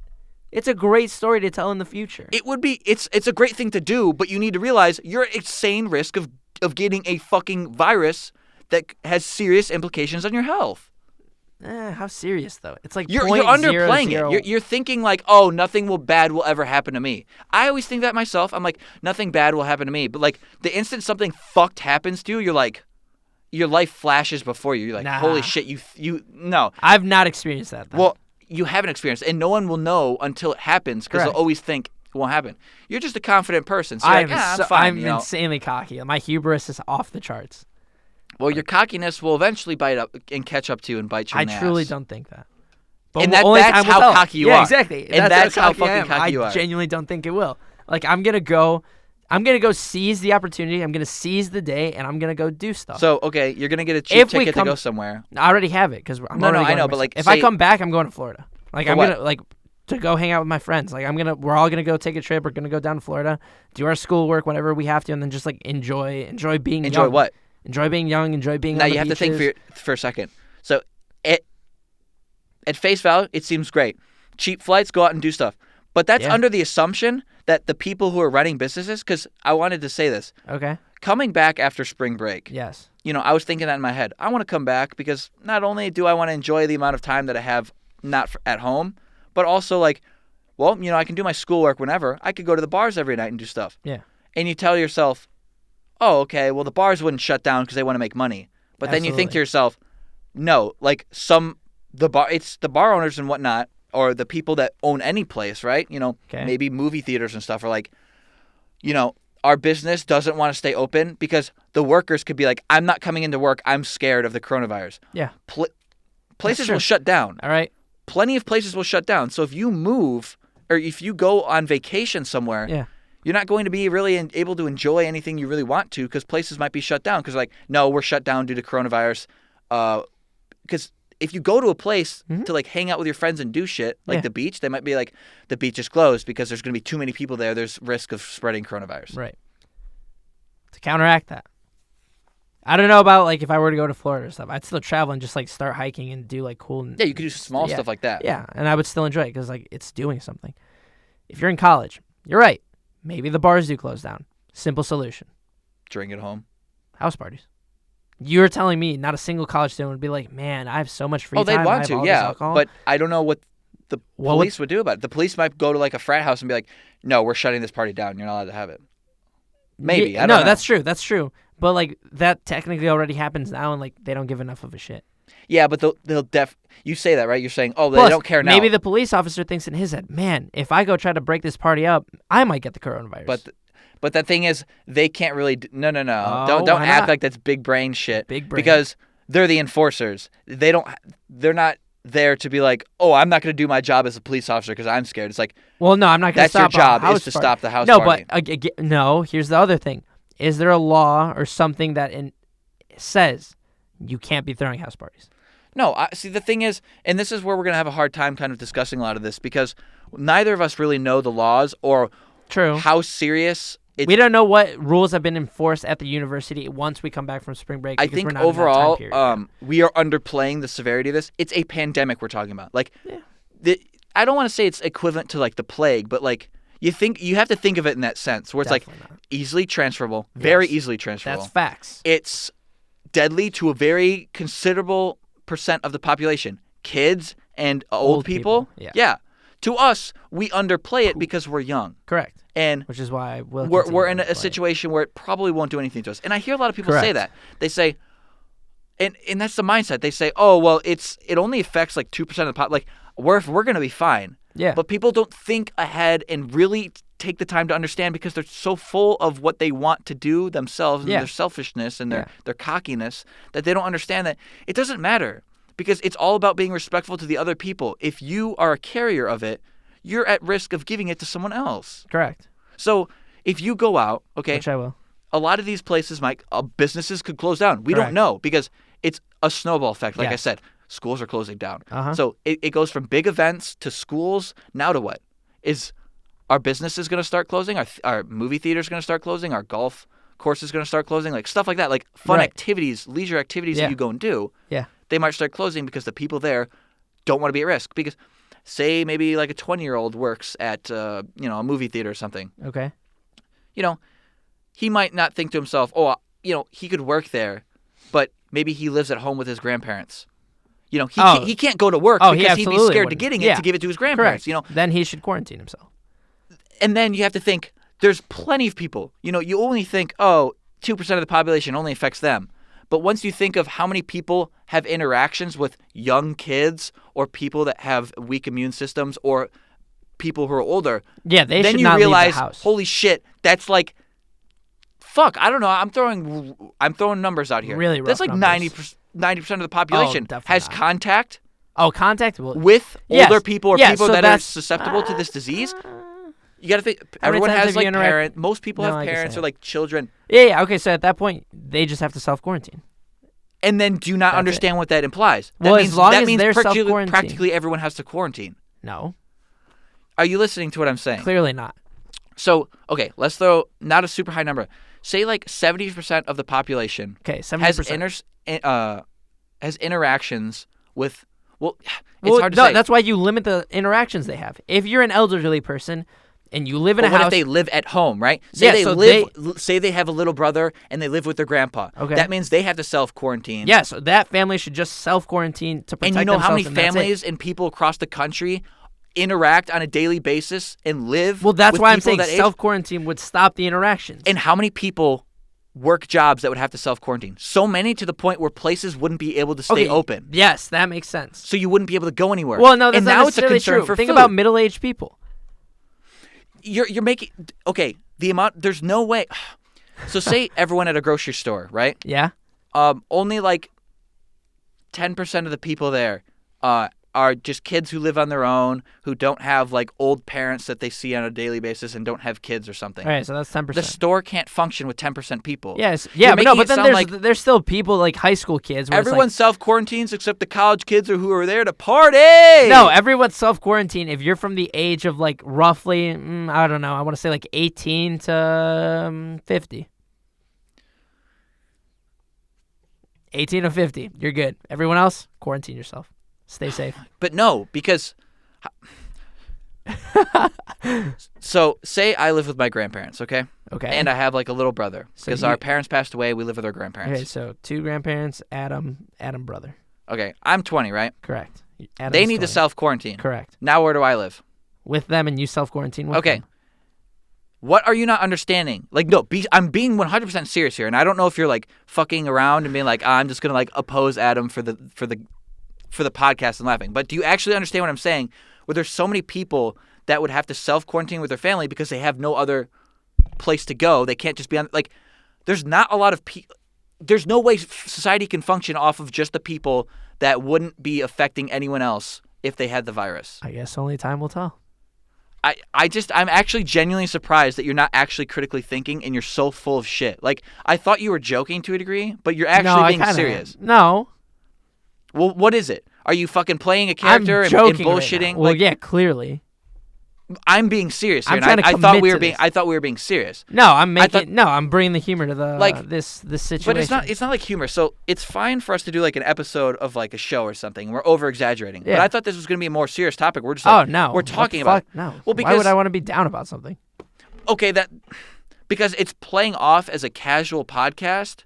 S1: It's a great story to tell in the future.
S2: It would be. It's a great thing to do, but you need to realize you're at insane risk of getting a fucking virus that has serious implications on your health.
S1: How serious though? It's like
S2: You're underplaying it. You're thinking like, oh, nothing bad will ever happen to me. I always think that myself. I'm like, nothing bad will happen to me. But like the instant something fucked happens to you, you're like, your life flashes before you. You're like, holy shit, no.
S1: I've not experienced that though.
S2: Well, you haven't experienced it, and no one will know until it happens because they'll
S1: Correct.
S2: always think it won't happen. You're just a confident person. So you're like, I'm fine.
S1: I'm insanely cocky. My hubris is off the charts.
S2: Well, your cockiness will eventually bite up and catch up to you and bite you in the
S1: I truly
S2: ass.
S1: don't think that. But
S2: And
S1: only
S2: that's
S1: time will
S2: how
S1: tell.
S2: cocky you
S1: yeah,
S2: are.
S1: Exactly.
S2: And that's how
S1: I
S2: fucking
S1: am.
S2: cocky you are.
S1: I genuinely don't think it will. Like I'm gonna go seize the opportunity. I'm gonna seize the day, and I'm gonna go do stuff.
S2: So, okay, you're going to get a cheap ticket to go somewhere.
S1: I already have it because I'm
S2: No,
S1: already
S2: I
S1: going
S2: know,
S1: by
S2: but, like,
S1: myself. If I
S2: say-
S1: come back, I'm going to Florida. Like
S2: For
S1: I'm
S2: what?
S1: gonna to go hang out with my friends. Like we're all gonna go take a trip. We're gonna go down to Florida, do our schoolwork, whatever we have to, and then just like enjoy being
S2: Enjoy
S1: young.
S2: what?
S1: Enjoy being young. Enjoy being.
S2: Now,
S1: on the
S2: you have to think
S1: beaches.
S2: for a second. So, at face value, it seems great. Cheap flights, go out and do stuff. But that's
S1: Yeah.
S2: under the assumption that the people who are running businesses, because I wanted to say this,
S1: Okay.
S2: coming back after spring break,
S1: Yes.
S2: I was thinking that in my head. I want to come back because not only do I want to enjoy the amount of time that I have at home, but also like, well, I can do my schoolwork whenever. I could go to the bars every night and do stuff.
S1: Yeah.
S2: And you tell yourself, oh, okay, well, the bars wouldn't shut down because they want to make money. But then you think
S1: Absolutely.
S2: to yourself, no, like it's the bar owners and whatnot, or the people that own any place, right?
S1: Okay.
S2: Maybe movie theaters and stuff are like, our business doesn't want to stay open because the workers could be like, I'm not coming into work. I'm scared of the coronavirus.
S1: Yeah.
S2: Places
S1: true.
S2: will shut down.
S1: All right.
S2: Plenty of places will shut down. So if you move or if you go on vacation somewhere,
S1: Yeah.
S2: you're not going to be really able to enjoy anything you really want to because places might be shut down because like, no, we're shut down due to coronavirus. Because if you go to a place to like hang out with your friends and do shit, like
S1: Yeah.
S2: the beach, they might be like, the beach is closed because there's going to be too many people there. There's risk of spreading coronavirus.
S1: Right. To counteract that. I don't know about like if I were to go to Florida or stuff. I'd still travel and just like start hiking and do like cool.
S2: Yeah, you could do small
S1: Yeah.
S2: stuff like that.
S1: Yeah, and I would still enjoy it because like it's doing something. If you're in college, you're right. Maybe the bars do close down. Simple solution.
S2: Drink at home.
S1: House parties. You're telling me not a single college student would be like, man, I have so much free
S2: Oh,
S1: time.
S2: they'd
S1: I
S2: want
S1: have
S2: to,
S1: all this
S2: yeah.
S1: alcohol.
S2: But I don't know what the
S1: What would-
S2: police would do about it. The police might go to like a frat house and be like, no, we're shutting this party down. You're not allowed to have it. Maybe.
S1: Yeah,
S2: I don't know.
S1: that's true. That's true. But like that technically already happens now, and like they don't give enough of a shit.
S2: Yeah, but they'll you say that, right? You're saying, oh, they
S1: Plus,
S2: don't care now.
S1: Maybe the police officer thinks in his head, man, if I go try to break this party up, I might get the coronavirus.
S2: But the thing is, they can't really. No.
S1: Oh,
S2: Don't
S1: why
S2: act
S1: not?
S2: like that's big brain shit.
S1: Big brain.
S2: Because they're the enforcers. They're not there to be like, oh, I'm not going to do my job as a police officer because I'm scared. It's like,
S1: well, no, I'm not going to
S2: that's your
S1: stop a
S2: job
S1: house
S2: is to
S1: party.
S2: stop the house
S1: No,
S2: party.
S1: but no. Here's the other thing: is there a law or something that says you can't be throwing house parties?
S2: No, see, the thing is, and this is where we're going to have a hard time kind of discussing a lot of this because neither of us really know the laws or
S1: True.
S2: how serious it's.
S1: We don't know what rules have been enforced at the university once we come back from spring break.
S2: I
S1: because
S2: think
S1: we're not in that time
S2: overall,
S1: period.
S2: we are underplaying the severity of this. It's a pandemic we're talking about. Like, I don't want to say it's equivalent to like the plague, but like you have to think of it in that sense where it's
S1: Definitely
S2: like
S1: not.
S2: easily transferable, very
S1: Yes.
S2: easily transferable.
S1: That's facts.
S2: It's deadly to a very considerable percent of the population, kids and old people.
S1: Yeah.
S2: To us, we underplay it because we're young,
S1: Correct.
S2: and
S1: Which is why
S2: we're in a situation where it probably won't do anything to us. And I hear a lot of people say
S1: Correct.
S2: that. They say, And that's the mindset. They say, oh, well, it only affects like 2% of the pop. Like, we're going to be fine.
S1: Yeah.
S2: But people don't think ahead and really take the time to understand because they're so full of what they want to do themselves and their selfishness and their cockiness that they don't understand that it doesn't matter because it's all about being respectful to the other people. If you are a carrier of it, you're at risk of giving it to someone else.
S1: Correct.
S2: So if you go out, okay,
S1: Which I will.
S2: a lot of these places, Mike, businesses could close down. We
S1: Correct.
S2: don't know because it's a snowball effect. Like I
S1: Yes.
S2: said, schools are closing down.
S1: Uh-huh.
S2: So it goes from big events to schools. Now to what? Is our businesses going to start closing? Our movie theaters going to start closing? Our golf course is going to start closing? Like stuff like that, like fun
S1: Right.
S2: activities, leisure activities that you go and do.
S1: Yeah.
S2: They might start closing because the people there don't want to be at risk. Because say maybe like a 20-year-old works at a movie theater or something.
S1: Okay.
S2: He might not think to himself, oh, he could work there, but maybe he lives at home with his grandparents. He can't go to work because he'd be scared to getting it to give it to his grandparents.
S1: Correct. Then he should quarantine himself.
S2: And then you have to think, there's plenty of people. You only think, 2% of the population only affects them. But once you think of how many people have interactions with young kids or people that have weak immune systems or people who are older,
S1: Yeah, they
S2: then
S1: should
S2: you
S1: not
S2: realize,
S1: leave the house.
S2: holy shit, that's like, fuck, I don't know. I'm throwing numbers out here.
S1: Really rough
S2: That's like
S1: numbers.
S2: 90% of the population
S1: definitely
S2: has
S1: not.
S2: contact
S1: Oh, contact will.
S2: with
S1: Yes.
S2: older people or
S1: Yeah,
S2: people
S1: so
S2: that are
S1: that's-
S2: susceptible to this disease. You got to think,
S1: How many
S2: everyone
S1: times
S2: has
S1: have you
S2: like
S1: interact-
S2: parents. Most people
S1: No,
S2: have
S1: I guess
S2: parents
S1: I
S2: or like children.
S1: Yeah. Okay. So at that point, they just have to self-quarantine.
S2: And then do not
S1: That's
S2: understand what that implies.
S1: Well, as long as they're
S2: practically
S1: self-quarantined.
S2: everyone has to quarantine.
S1: No,
S2: Are you listening to what I'm saying?
S1: clearly not.
S2: So, okay, let's throw not a super high number. Say like 70% of the population
S1: Okay,
S2: has
S1: 70%.
S2: has interactions with. Well, it's
S1: Well,
S2: hard to
S1: no,
S2: say.
S1: that's why you limit the interactions they have. If you're an elderly person and you live in
S2: But
S1: a
S2: what
S1: house,
S2: if they live at home, right? Say
S1: Yeah,
S2: they
S1: so
S2: say they have a little brother and they live with their grandpa.
S1: Okay.
S2: That means they have to self-quarantine.
S1: yeah, so that family should just self-quarantine to protect
S2: And you know how many
S1: themselves, and that's it.
S2: families and people across the country interact on a daily basis and live
S1: Well, that's
S2: with
S1: why I'm
S2: people
S1: saying
S2: that age?
S1: self-quarantine would stop the interactions.
S2: And how many people work jobs that would have to self-quarantine? So many to the point where places wouldn't be able to stay
S1: Okay,
S2: open.
S1: Yes, that makes sense.
S2: So you wouldn't be able to go anywhere.
S1: Well, no, that's
S2: and
S1: not
S2: now it's a
S1: necessarily
S2: concern
S1: true.
S2: for
S1: Think
S2: food.
S1: about middle-aged people.
S2: You're making okay. The amount there's no way. So say everyone at a grocery store, right?
S1: Yeah.
S2: Only like 10% of the people there are just kids who live on their own, who don't have like old parents that they see on a daily basis and don't have kids or something.
S1: All right, so that's 10%.
S2: The store can't function with 10% people.
S1: Yes.
S2: You're
S1: Yeah, but no,
S2: making
S1: but
S2: it
S1: then
S2: sound
S1: there's there's still people like high school kids. Where it's
S2: Everyone
S1: like,
S2: self-quarantines except the college kids who are there to party.
S1: no, everyone's self-quarantine. If you're from the age of like roughly, I don't know, I want to say like 18 to 50. 18 to 50, you're good. Everyone else, quarantine yourself. Stay safe.
S2: But no, because so say I live with my grandparents, okay?
S1: Okay.
S2: And I have like a little brother
S1: So
S2: because
S1: you-
S2: our parents passed away. We live with our
S1: Okay,
S2: grandparents.
S1: so 2 grandparents, Adam brother.
S2: Okay, I'm 20, right?
S1: Correct.
S2: They
S1: Adam's
S2: need to
S1: 20.
S2: self-quarantine.
S1: Correct.
S2: Now where do I live?
S1: With them and you self-quarantine with
S2: Okay.
S1: them.
S2: What are you not understanding? Like, no, I'm being 100% serious here, and I don't know if you're like fucking around and being like, I'm just gonna like oppose Adam for the podcast and laughing. But do you actually understand what I'm saying? Where there's so many people that would have to self-quarantine with their family because they have no other place to go. They can't just be on like. There's not a lot of people. There's no way society can function off of just the people that wouldn't be affecting anyone else if they had the virus.
S1: I guess only time will tell.
S2: I'm actually genuinely surprised that you're not actually critically thinking and you're so full of shit. Like, I thought you were joking to a degree, but you're actually being serious.
S1: No.
S2: Well, what is it? Are you fucking playing a
S1: I'm
S2: character and
S1: joking right
S2: bullshitting?
S1: now. Well,
S2: like,
S1: yeah, clearly.
S2: I'm being serious here.
S1: I'm
S2: and
S1: trying to
S2: I thought
S1: commit
S2: we
S1: to
S2: were being
S1: this.
S2: I thought we were being serious.
S1: No, I'm
S2: thought-
S1: I'm bringing the humor to the
S2: Like,
S1: this situation.
S2: But it's not like humor. So it's fine for us to do like an episode of like a show or something. We're over exaggerating.
S1: Yeah.
S2: But I thought this was going to be a more serious topic. We're just
S1: Oh
S2: like,
S1: no.
S2: we're
S1: What
S2: talking
S1: the
S2: about
S1: fuck? No.
S2: Well,
S1: Why
S2: because
S1: would I want to be down about something?
S2: okay, because it's playing off as a casual podcast,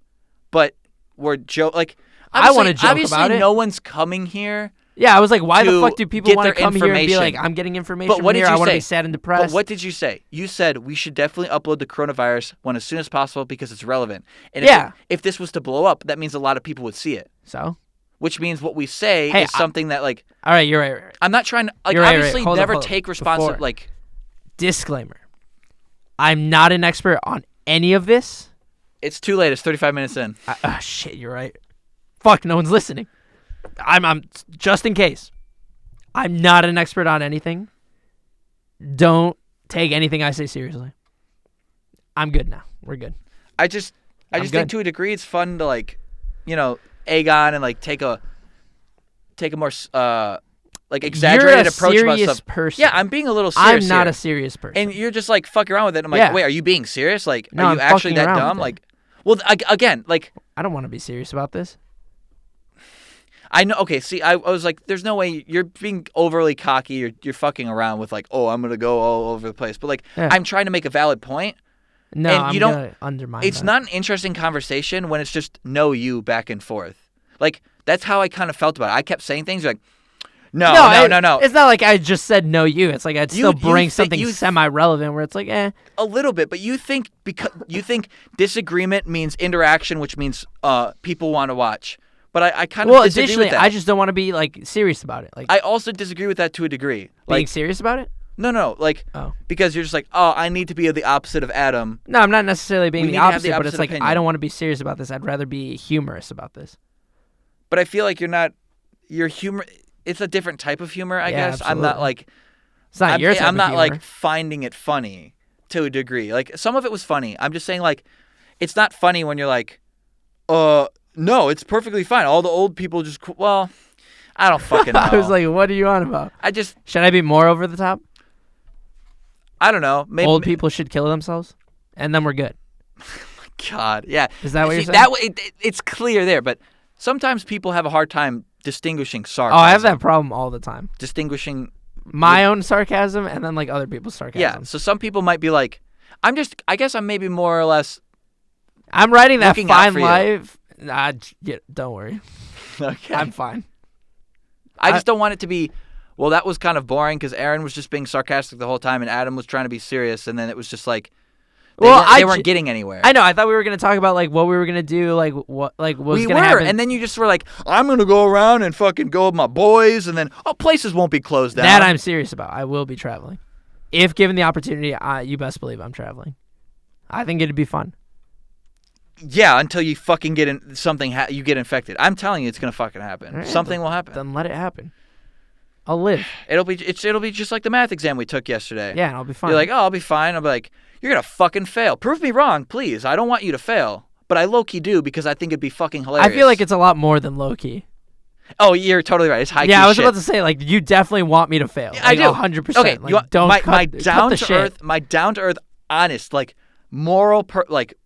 S2: but we're like
S1: I wanna
S2: obviously,
S1: joke about it.
S2: no one's coming here
S1: Yeah, I was like, why the
S2: to
S1: fuck do people
S2: get
S1: want to
S2: their
S1: come here and be
S2: information.
S1: like, I'm getting information
S2: But
S1: from
S2: what did
S1: here. I
S2: you
S1: want to
S2: say?
S1: be sad and depressed.
S2: But what did you say? You said we should definitely upload the coronavirus one as soon as possible because it's relevant. And if this was to blow up, that means a lot of people would see it.
S1: So?
S2: Which means what we say is something that like.
S1: All right, you're right.
S2: I'm not trying to like
S1: You're
S2: obviously
S1: right. Hold
S2: never
S1: on.
S2: take responsibility. Like
S1: Disclaimer: I'm not an expert on any of this.
S2: it's too late. It's 35 minutes in.
S1: Shit, you're right. Fuck, no one's listening. I'm just in case. I'm not an expert on anything. Don't take anything I say seriously. I'm good now. We're good.
S2: I just
S1: good.
S2: think to a degree it's fun to like, egg on and like take a more like exaggerated approach
S1: You're
S2: about
S1: a serious
S2: stuff.
S1: person.
S2: Yeah, I'm being a little serious.
S1: I'm not
S2: here.
S1: a serious person.
S2: And you're just like fucking around with it. I'm like,
S1: Yeah.
S2: wait, are you being serious? Like,
S1: No,
S2: are you
S1: I'm
S2: actually
S1: fucking
S2: that
S1: around
S2: dumb?
S1: with
S2: Like, well, again, like
S1: I don't want to be serious about this.
S2: I know. Okay, see, I was like, there's no way you're being overly cocky. You're fucking around with like, oh, I'm gonna go all over the place. But like,
S1: Yeah.
S2: I'm trying to make a valid point.
S1: No,
S2: And
S1: I'm
S2: you don't-
S1: gonna undermine
S2: It's
S1: that.
S2: not an interesting conversation when it's just no you back and forth. Like that's how I kind of felt about it. I kept saying things like, no.
S1: It's not like I just said no you. It's like I'd still bring something semi-relevant where it's like,
S2: A little bit, but you think disagreement means interaction, which means people want to watch. But I kind of disagree
S1: additionally,
S2: with that.
S1: I just don't want to be like serious about it. Like
S2: I also disagree with that to a degree.
S1: being
S2: Like
S1: serious about it.
S2: no, like
S1: Oh.
S2: because you're just like, oh, I need to be the opposite of Adam.
S1: No, I'm not necessarily being
S2: We
S1: the
S2: need to have the
S1: opposite, but it's
S2: opposite
S1: like
S2: opinion.
S1: I don't want to be serious about this. I'd rather be humorous about this.
S2: But I feel like you're humor. It's a different type of humor, I
S1: Yeah,
S2: guess. I'm not
S1: absolutely.
S2: like
S1: It's not your type
S2: I'm
S1: of
S2: not
S1: humor.
S2: like finding it funny to a degree. Like some of it was funny. I'm just saying like it's not funny when you're like, no, it's perfectly fine. All the old people just well, I don't fucking know.
S1: I was like, what are you on about? Should I be more over the top?
S2: I don't know. Maybe
S1: Old people should kill themselves, and then we're good.
S2: God, yeah.
S1: Is that what
S2: See,
S1: you're saying?
S2: That way, it's clear there, but sometimes people have a hard time distinguishing sarcasm.
S1: Oh, I have that problem all the time.
S2: Distinguishing.
S1: My own sarcasm and then like other people's sarcasm.
S2: Yeah. So some people might be like, I guess I'm maybe more or less.
S1: I'm writing that
S2: Looking out
S1: fine
S2: for you.
S1: life. Don't worry.
S2: Okay.
S1: I'm fine.
S2: I just don't want it to be. Well, that was kind of boring because Aaron was just being sarcastic the whole time, and Adam was trying to be serious, and then it was just like, they weren't getting anywhere.
S1: I know. I thought we were gonna talk about like what we were gonna do, like what was
S2: we
S1: gonna
S2: were,
S1: happen.
S2: and then you just were like, I'm gonna go around and fucking go with my boys, and then places won't be closed down.
S1: That I'm serious about. I will be traveling, if given the opportunity. You best believe I'm traveling. I think it'd be fun.
S2: Yeah, until you fucking get in you get infected. I'm telling you, it's gonna fucking happen.
S1: All right,
S2: Something will happen.
S1: Then let it happen. I'll live.
S2: It'll be just like the math exam we took yesterday.
S1: Yeah, and I'll be fine.
S2: You're like, oh, I'll be fine. I'll be like, you're gonna fucking fail. Prove me wrong, please. I don't want you to fail, but I low key do because I think it'd be fucking hilarious.
S1: I feel like it's a lot more than low key.
S2: Oh, you're totally right. It's high key.
S1: Yeah, I was
S2: shit.
S1: about to say like you definitely want me to fail.
S2: I
S1: Like,
S2: do.
S1: 100%.
S2: Okay,
S1: Like, don't
S2: my
S1: cut
S2: down
S1: the
S2: to
S1: shit.
S2: earth, honest, like moral,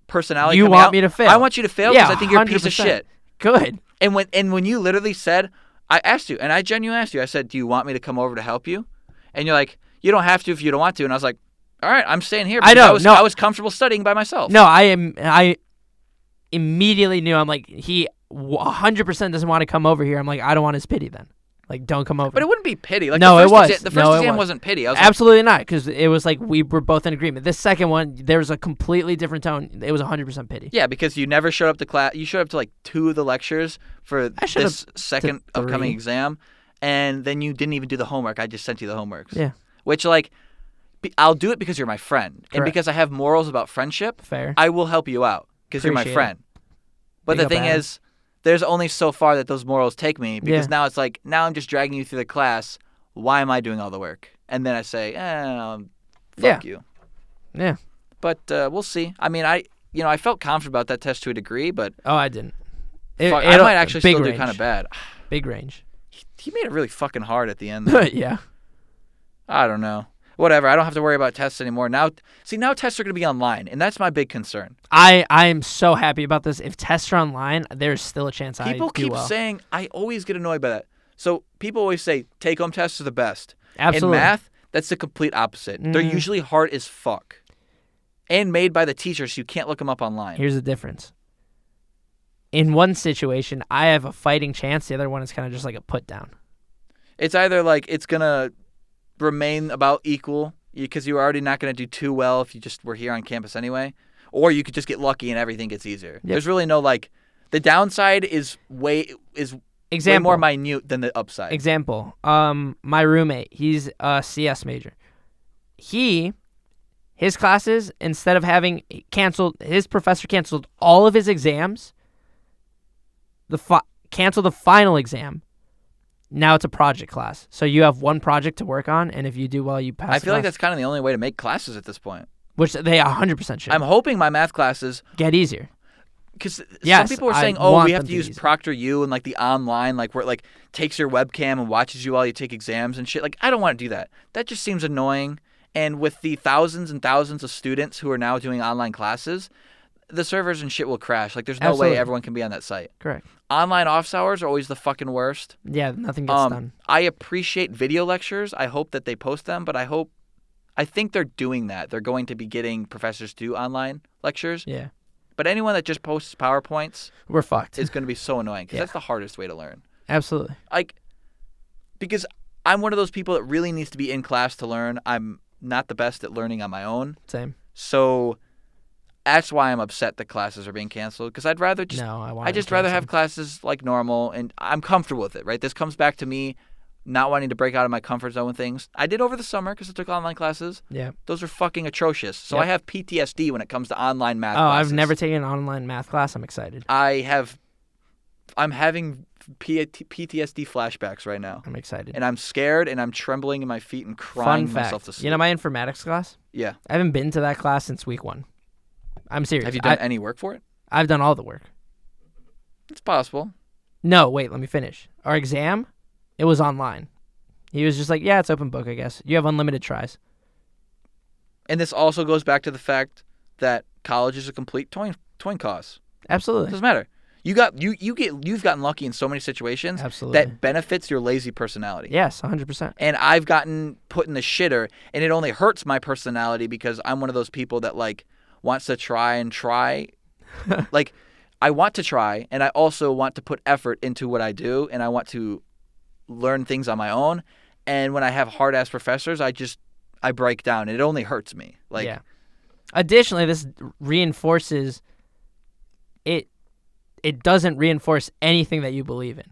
S2: personality.
S1: You
S2: coming
S1: want
S2: out.
S1: me to fail.
S2: I want you to fail because
S1: Yeah,
S2: I think you're a piece of
S1: 100%.
S2: shit.
S1: Good.
S2: And when you literally said, I asked you, and I genuinely asked you, I said, do you want me to come over to help you? And you're like, you don't have to if you don't want to. And I was like, all right, I'm staying here.
S1: I
S2: because
S1: know, no.
S2: I was comfortable studying by myself.
S1: No, I immediately knew. I'm like, he 100% doesn't want to come over here. I'm like, I don't want his pity then. Like, don't come over.
S2: But it wouldn't be pity. Like
S1: No,
S2: the
S1: it
S2: first
S1: was.
S2: The first
S1: No, it
S2: exam
S1: was.
S2: wasn't pity. I was
S1: Absolutely not, because it was like we were both in agreement. This second one, there was a completely different tone. It was 100% pity.
S2: yeah, because you never showed up to class. You showed up to like 2 of the lectures for
S1: I showed
S2: this
S1: up
S2: second
S1: to
S2: upcoming
S1: 3.
S2: exam, and then you didn't even do the homework. I just sent you the homeworks.
S1: Yeah.
S2: Which like, I'll do it because you're my friend, and
S1: Correct.
S2: because I have morals about friendship.
S1: Fair.
S2: I will help you out because you're my
S1: Appreciate it.
S2: friend. But
S1: Big
S2: the
S1: up,
S2: thing
S1: Adam.
S2: is, there's only so far that those morals take me because
S1: Yeah.
S2: now it's like, now I'm just dragging you through the class. Why am I doing all the work? And then I say, fuck you.
S1: Yeah.
S2: But we'll see. I mean, I felt confident about that test to a degree, but
S1: Oh, I didn't.
S2: fuck, I might actually
S1: big
S2: still do
S1: range.
S2: kind of bad.
S1: Big range.
S2: He made it really fucking hard at the end. though.
S1: Yeah.
S2: I don't know. Whatever. I don't have to worry about tests anymore. Now tests are going to be online, and that's my big concern.
S1: I am so happy about this. If tests are online, there's still a chance I
S2: People
S1: do
S2: keep
S1: well.
S2: saying, I always get annoyed by that. So people always say take-home tests are the best.
S1: Absolutely.
S2: In math, that's the complete opposite. They're
S1: Mhm.
S2: usually hard as fuck. And made by the teacher, so you can't look them up online.
S1: Here's the difference. In one situation, I have a fighting chance. The other one is kind of just like a put down.
S2: It's either like it's gonna remain about equal because you're already not gonna do too well if you just were here on campus anyway, or you could just get lucky and everything gets easier.
S1: Yep.
S2: There's really no like. The downside is way
S1: Example.
S2: more minute than the upside.
S1: Example. My roommate, he's a CS major. His classes, instead of having canceled, his professor canceled all of his exams. Canceled the final exam. Now it's a project class, so you have one project to work on, and if you do well, you pass.
S2: I feel like that's kind of the only way to make classes at this point.
S1: Which they 100% should.
S2: I'm hoping my math classes
S1: get easier.
S2: Because
S1: Yes,
S2: some people are saying,
S1: I
S2: "Oh,
S1: want
S2: we have
S1: them
S2: to
S1: to
S2: use
S1: use it.
S2: ProctorU and like the online, like where it like takes your webcam and watches you while you take exams and shit." Like, I don't want to do that. That just seems annoying. And with the thousands and thousands of students who are now doing online classes, the servers and shit will crash. Like, there's no
S1: Absolutely.
S2: way everyone can be on that site.
S1: Correct.
S2: Online office hours are always the fucking worst.
S1: Yeah, nothing gets done.
S2: I appreciate video lectures. I hope that they post them, but I think they're doing that. They're going to be getting professors to do online lectures.
S1: Yeah,
S2: But anyone that just posts PowerPoints
S1: we're fucked.
S2: is going to be so annoying because
S1: Yeah.
S2: that's the hardest way to learn.
S1: Absolutely.
S2: Like, because I'm one of those people that really needs to be in class to learn. I'm not the best at learning on my own.
S1: Same.
S2: So that's why I'm upset that classes are being canceled because I'd rather just
S1: No, I
S2: I'd just rather have classes like normal and I'm comfortable with it, right? This comes back to me not wanting to break out of my comfort zone with things. I did over the summer because I took online classes.
S1: Yeah.
S2: Those are fucking atrocious. So
S1: Yep.
S2: I have PTSD when it comes to online math
S1: Oh,
S2: classes.
S1: I've never taken an online math class. I'm excited.
S2: I'm having PTSD flashbacks right now.
S1: I'm excited.
S2: And I'm scared and I'm trembling in my feet and crying
S1: Fun
S2: myself
S1: fact.
S2: to sleep.
S1: You know my informatics class?
S2: Yeah.
S1: I haven't been to that class since week 1. I'm serious.
S2: Have you done any work for it?
S1: I've done all the work.
S2: It's possible.
S1: No, wait, let me finish. Our exam, it was online. He was just like, yeah, it's open book, I guess. You have unlimited tries.
S2: And this also goes back to the fact that college is a complete toin cost. It
S1: Absolutely.
S2: doesn't matter. You've gotten lucky in so many situations
S1: Absolutely.
S2: that benefits your lazy personality.
S1: Yes, 100%.
S2: And I've gotten put in the shitter, and it only hurts my personality because I'm one of those people that like wants to try and try. Like, I want to try, and I also want to put effort into what I do, and I want to learn things on my own. And when I have hard ass professors, I break down, and it only hurts me. Like,
S1: yeah. Additionally, this reinforces it. It doesn't reinforce anything that you believe in.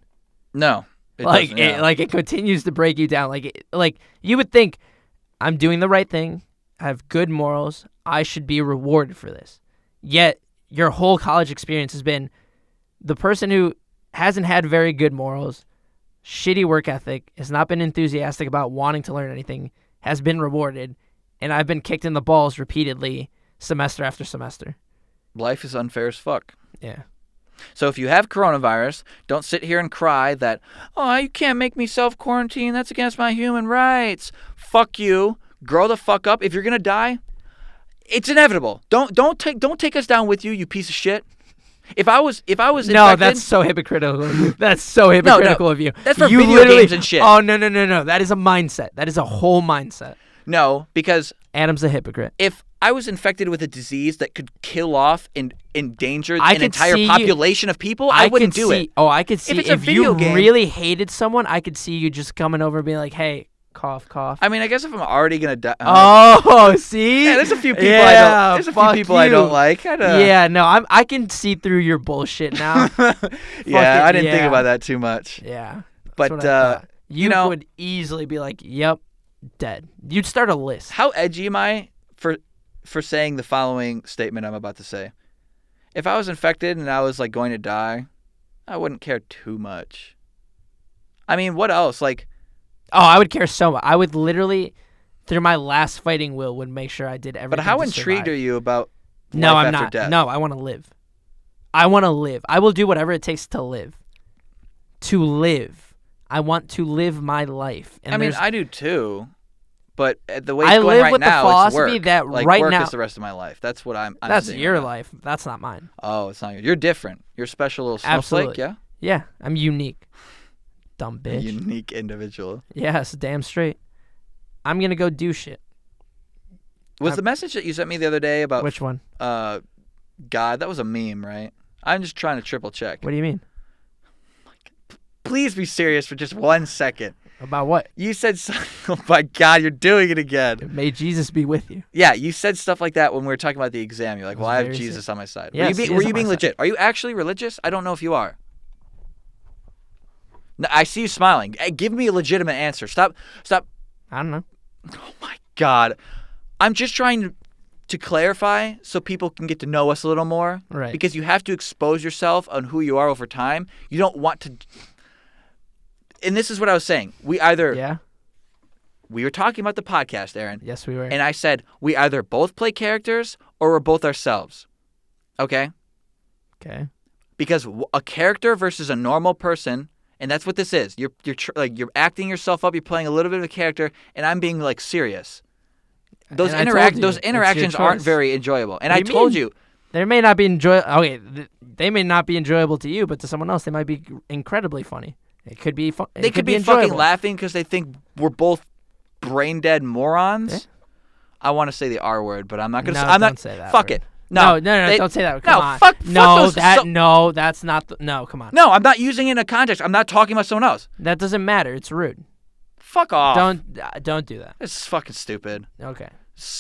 S2: no, it doesn't, yeah.
S1: It continues to break you down. Like you would think, I'm doing the right thing. I have good morals. I should be rewarded for this. Yet your whole college experience has been the person who hasn't had very good morals, shitty work ethic, has not been enthusiastic about wanting to learn anything, has been rewarded, and I've been kicked in the balls repeatedly semester after semester.
S2: Life is unfair as fuck.
S1: Yeah.
S2: So if you have coronavirus, don't sit here and cry that, oh, you can't make me self-quarantine. That's against my human rights. Fuck you. Grow the fuck up. If you're gonna die, it's inevitable. Don't take us down with you, you piece of shit. If I was
S1: No,
S2: infected,
S1: that's so hypocritical of you. That's so hypocritical of you.
S2: That's for
S1: You
S2: video
S1: literally-
S2: games and shit.
S1: Oh, no. That is a mindset. That is a whole mindset.
S2: no, because
S1: Adam's a hypocrite.
S2: if I was infected with a disease that could kill off and endanger
S1: I
S2: an
S1: could
S2: entire
S1: see you-
S2: population of people, I wouldn't do it.
S1: Oh, I could see
S2: it's a
S1: if
S2: video
S1: you
S2: game-
S1: really hated someone, I could see you just coming over and being like, hey, cough, cough.
S2: I mean, I guess if I'm already gonna die.
S1: Oh, see?
S2: Yeah, there's a few people
S1: fuck
S2: I don't
S1: you.
S2: like.
S1: Yeah, no, I can see through your bullshit now.
S2: Yeah, I didn't think
S1: yeah.
S2: about that too much.
S1: Yeah. that's
S2: But,
S1: what I thought.
S2: you know-
S1: would easily be like, yep, dead. You'd start a list.
S2: How edgy am I for saying the following statement I'm about to say? If I was infected and I was like going to die, I wouldn't care too much. I mean, what else? Like,
S1: Oh, I would care so much. I would literally, through my last fighting will, would make sure I did everything.
S2: but how
S1: to
S2: intrigued
S1: survive.
S2: are you about
S1: No,
S2: life
S1: I'm
S2: after
S1: not.
S2: death?
S1: No, I want to live. I want to live. I will do whatever it takes to live. To live. I want to live my life. And
S2: I mean,
S1: there's-
S2: I do too. But the way
S1: I
S2: it's going
S1: live
S2: right
S1: with the
S2: now, it's
S1: philosophy
S2: work.
S1: that
S2: like,
S1: right
S2: work
S1: now-
S2: is the rest of my life. That's what I'm
S1: that's
S2: seeing
S1: your
S2: right now.
S1: life. That's not mine.
S2: Oh, it's not yours. You're different. You're a special little snowflake,
S1: Absolutely.
S2: yeah?
S1: Yeah, I'm unique. Dumb
S2: A
S1: bitch.
S2: unique individual.
S1: Yes, damn straight. I'm going to go do shit.
S2: Was the message that you sent me the other day about
S1: Which one?
S2: God, that was a meme, right? I'm just trying to triple check.
S1: What do you mean?
S2: Please be serious for just 1 second.
S1: About what?
S2: You said, oh my God, you're doing it again.
S1: May Jesus be with you.
S2: Yeah, you said stuff like that when we were talking about the exam. You're like,
S1: Was
S2: well, I have
S1: very
S2: Jesus on my side.
S1: Yes,
S2: were you being legit? Are you actually religious? I don't know if you are. No, I see you smiling. Hey, give me a legitimate answer. Stop.
S1: I don't know.
S2: Oh my God. I'm just trying to clarify so people can get to know us a little more.
S1: Right.
S2: Because you have to expose yourself on who you are over time. You don't want to. And this is what I was saying. We were talking about the podcast, Aaron.
S1: Yes, we were.
S2: And I said, we either both play characters or we're both ourselves. Okay?
S1: Okay.
S2: Because a character versus a normal person, and that's what this is. You're acting yourself up, you're playing a little bit of a character, and I'm being like serious. Those interactions aren't very enjoyable. And I told you.
S1: They may not be Okay, they may not be enjoyable to you, but to someone else they might be incredibly funny. It could be fun.
S2: They could be fucking laughing because they think we're both brain dead morons.
S1: Yeah.
S2: I want to say the R word, but I'm not gonna.
S1: Don't say that.
S2: Fuck
S1: word.
S2: it. No,
S1: don't say that. Come on.
S2: Fuck
S1: no,
S2: those,
S1: that's not. No, come on.
S2: No, I'm not using it in a context. I'm not talking about someone else.
S1: That doesn't matter. It's rude.
S2: Fuck off.
S1: Don't do that.
S2: This is fucking stupid.
S1: Okay.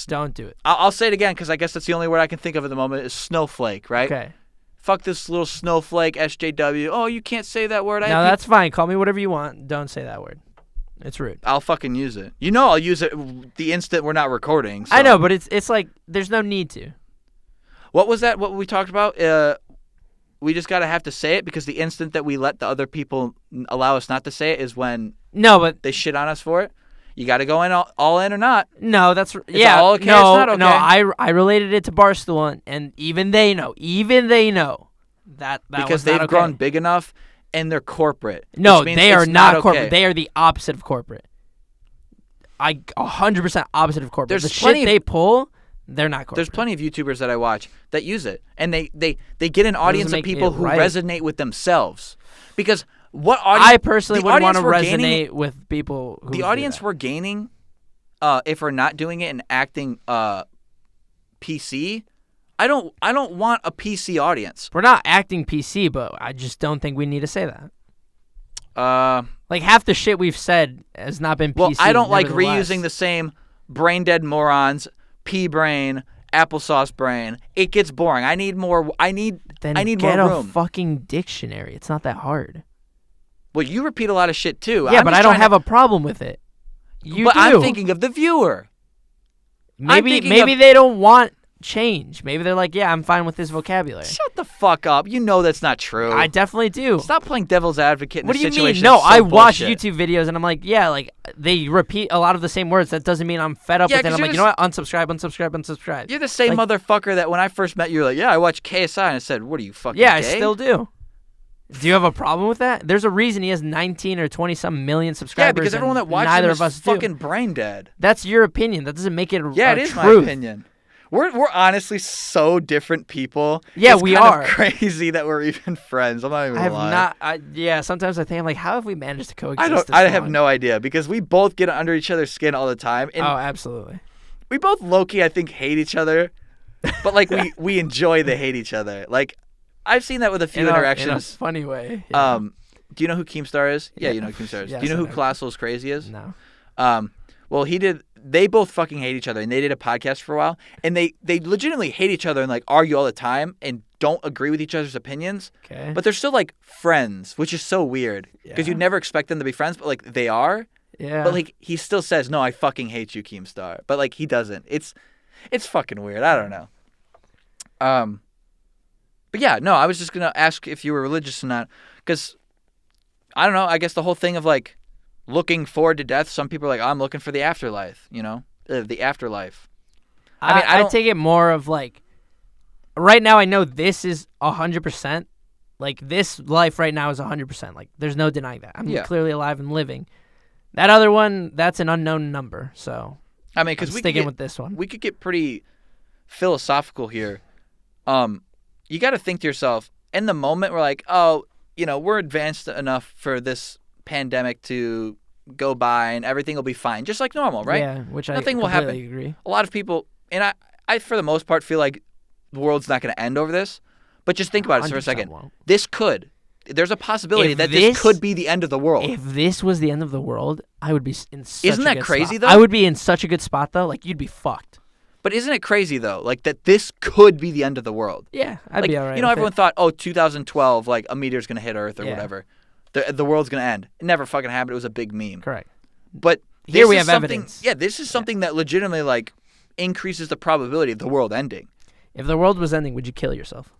S1: Don't do it.
S2: I'll say it again because I guess that's the only word I can think of at the moment is snowflake, right?
S1: Okay.
S2: Fuck this little snowflake, SJW. Oh, you can't say that word.
S1: No, that's fine. Call me whatever you want. Don't say that word. It's rude.
S2: I'll fucking use it. You know I'll use it the instant we're not recording. So.
S1: I know, but it's like there's no need to.
S2: What was that? What we talked about? We just gotta have to say it because the instant that we let the other people allow us not to say it is when they shit on us for it. You got to go in all in or not.
S1: No, that's
S2: all okay.
S1: No,
S2: it's not okay.
S1: No, I related it to Barstool, and even they know that
S2: because they've grown big enough and they're corporate.
S1: No, they are not corporate.
S2: Okay.
S1: They are the opposite of corporate. 100% opposite of corporate.
S2: There's
S1: the shit they pull, they're not corporate.
S2: There's plenty of YouTubers that I watch that use it, and they get an audience of people who resonate with themselves. Because what audience?
S1: I personally wouldn't want to resonate with people who
S2: the audience we're gaining, if we're not doing it and acting PC. I don't want a PC audience.
S1: We're not acting PC, but I just don't think we need to say that. Like half the shit we've said has not been PC.
S2: Well, I don't like reusing the same brain dead morons, pea brain, applesauce brain. It gets boring. I need more. I need more room.
S1: Get a fucking dictionary. It's not that hard.
S2: Well, you repeat a lot of shit too.
S1: Yeah, but I don't have a problem with it. But
S2: I'm thinking of the viewer.
S1: Maybe they don't want change. Maybe they're like, yeah, I'm fine with this vocabulary.
S2: Shut the fuck up. You know that's not true.
S1: I definitely do.
S2: Stop playing devil's advocate in
S1: what
S2: a
S1: do you
S2: situation.
S1: mean? No, I watch
S2: bullshit.
S1: YouTube videos and I'm like, yeah, like they repeat a lot of the same words. That doesn't mean I'm fed up with it. I'm like, you know what? Unsubscribe.
S2: You're the same motherfucker that when I first met you, were like, yeah, I watch KSI, and I said, what are you fucking
S1: Yeah,
S2: gay?
S1: I still do. Do you have a problem with that? There's a reason he has 19 or 20 some million subscribers.
S2: Yeah, because everyone that watches
S1: neither
S2: him
S1: of us
S2: is fucking brain dead.
S1: That's your opinion. That doesn't make it
S2: it is
S1: truth.
S2: my opinion. We're honestly so different people.
S1: Yeah,
S2: it's
S1: we
S2: kind
S1: are.
S2: Of crazy that we're even friends. I'm not even gonna lie.
S1: Yeah, sometimes I think I'm like, how have we managed to coexist?
S2: I have no idea because we both get under each other's skin all the time. And
S1: absolutely.
S2: We both low-key, I think, hate each other, but like we enjoy the hate each other. Like I've seen that with a few interactions.
S1: In a funny way. Yeah.
S2: Do you know who Keemstar is? Yeah, you know who Keemstar is.
S1: Yes,
S2: do you know who Colossal's Crazy is?
S1: No.
S2: Well, they both fucking hate each other, and they did a podcast for a while, and they legitimately hate each other and like argue all the time and don't agree with each other's opinions.
S1: Okay.
S2: But they're still like friends, which is so weird because you'd never expect them to be friends, but like they are.
S1: Yeah.
S2: But like he still says, "No, I fucking hate you, Keemstar," but like he doesn't. It's fucking weird. I don't know. But yeah, no, I was just gonna ask if you were religious or not, because I don't know. I guess the whole thing of like looking forward to death. Some people are like, I'm looking for the afterlife. You know, the afterlife. I mean,
S1: I take it more of like, right now I know this is 100%. Like this life right now is 100%. Like there's no denying that. I'm clearly alive and living. That other one, that's an unknown number. So
S2: I mean, because
S1: sticking with this one,
S2: we could get pretty philosophical here. You got to think to yourself, in the moment, we're like, oh, you know, we're advanced enough for this pandemic to go by and everything will be fine, just like normal, right?
S1: Yeah, which
S2: nothing will happen.
S1: Agree.
S2: A lot of people, and I for the most part feel like the world's not going to end over this. But just think about it for a second.
S1: Won't.
S2: This could there's a possibility
S1: If
S2: that
S1: this-
S2: this could be the end of the world.
S1: If this was the end of the world, I would be in such
S2: Isn't
S1: a
S2: that
S1: good
S2: crazy,
S1: spot.
S2: though?
S1: I would be in such a good spot, though. Like, you'd be fucked.
S2: But isn't it crazy though? Like that this could be the end of the world.
S1: Yeah, I'd
S2: Like
S1: be all right.
S2: you know,
S1: with
S2: everyone
S1: it.
S2: thought, oh, 2012, like a meteor's gonna hit Earth or
S1: Yeah.
S2: whatever. The world's gonna end. It never fucking happened. It was a big meme.
S1: Correct.
S2: But
S1: Here
S2: this
S1: we
S2: is
S1: have
S2: something,
S1: evidence.
S2: Yeah, this is something that legitimately like increases the probability of the world ending.
S1: If the world was ending, would you kill yourself?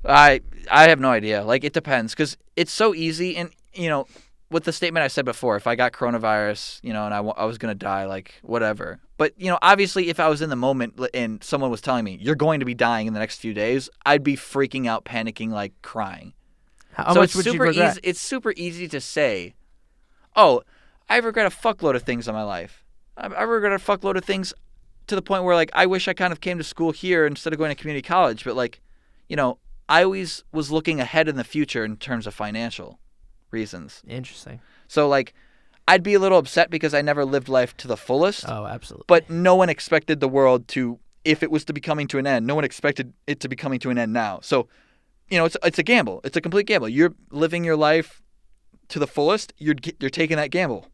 S2: I have no idea. Like it depends because it's so easy, and you know, with the statement I said before, if I got coronavirus, you know, and I was gonna die, like whatever. But you know, obviously, if I was in the moment and someone was telling me you're going to be dying in the next few days, I'd be freaking out, panicking, like crying.
S1: How
S2: So
S1: much
S2: it's
S1: would you
S2: super
S1: regret?
S2: easy. It's super easy to say, "Oh, I regret a fuckload of things in my life. I regret a fuckload of things to the point where like I wish I kind of came to school here instead of going to community college." But like, you know, I always was looking ahead in the future in terms of financial reasons.
S1: Interesting.
S2: So like, I'd be a little upset because I never lived life to the fullest.
S1: Oh, absolutely.
S2: But no one expected the world to, if it was to be coming to an end, no one expected it to be coming to an end now. So, you know, it's a gamble. It's a complete gamble. You're living your life to the fullest. You're taking that gamble.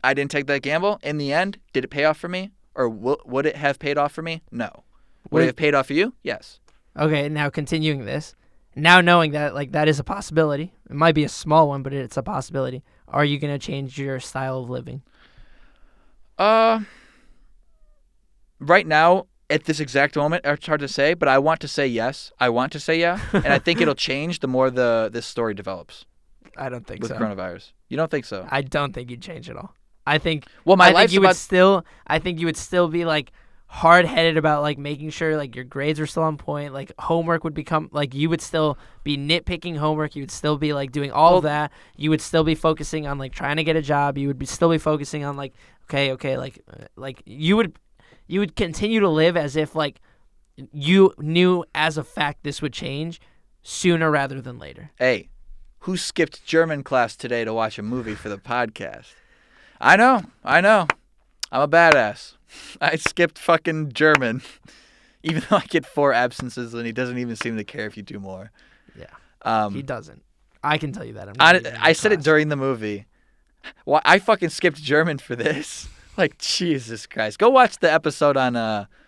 S2: I didn't take that gamble. In the end, did it pay off for me? Or would it have paid off for me? No. Would it have paid off for you? Yes.
S1: Okay, now continuing this, now knowing that like that is a possibility, it might be a small one, but it's a possibility. Are you gonna change your style of living?
S2: Right now, at this exact moment, it's hard to say, but I want to say yes. I want to say yeah, and I think it'll change the more this story develops
S1: I don't think
S2: with
S1: so.
S2: coronavirus. You don't think so?
S1: I don't think you'd change it all. I think.
S2: Well, my
S1: I think
S2: life's
S1: you would
S2: about
S1: still. I think you would still be like hard-headed about like making sure like your grades are still on point. Like homework would become like you would still be nitpicking homework. You would still be like doing all of that. You would still be focusing on like trying to get a job. You would be still be focusing on like okay, like you would continue to live as if like you knew as a fact this would change sooner rather than later.
S2: Hey, who skipped German class today to watch a movie for the podcast? I know. I'm a badass. I skipped fucking German, even though I get 4 absences, and he doesn't even seem to care if you do more.
S1: Yeah, he doesn't. I can tell you that. I'm not even in
S2: I said it
S1: class.
S2: during the movie. Well, I fucking skipped German for this. Like, Jesus Christ. Go watch the episode on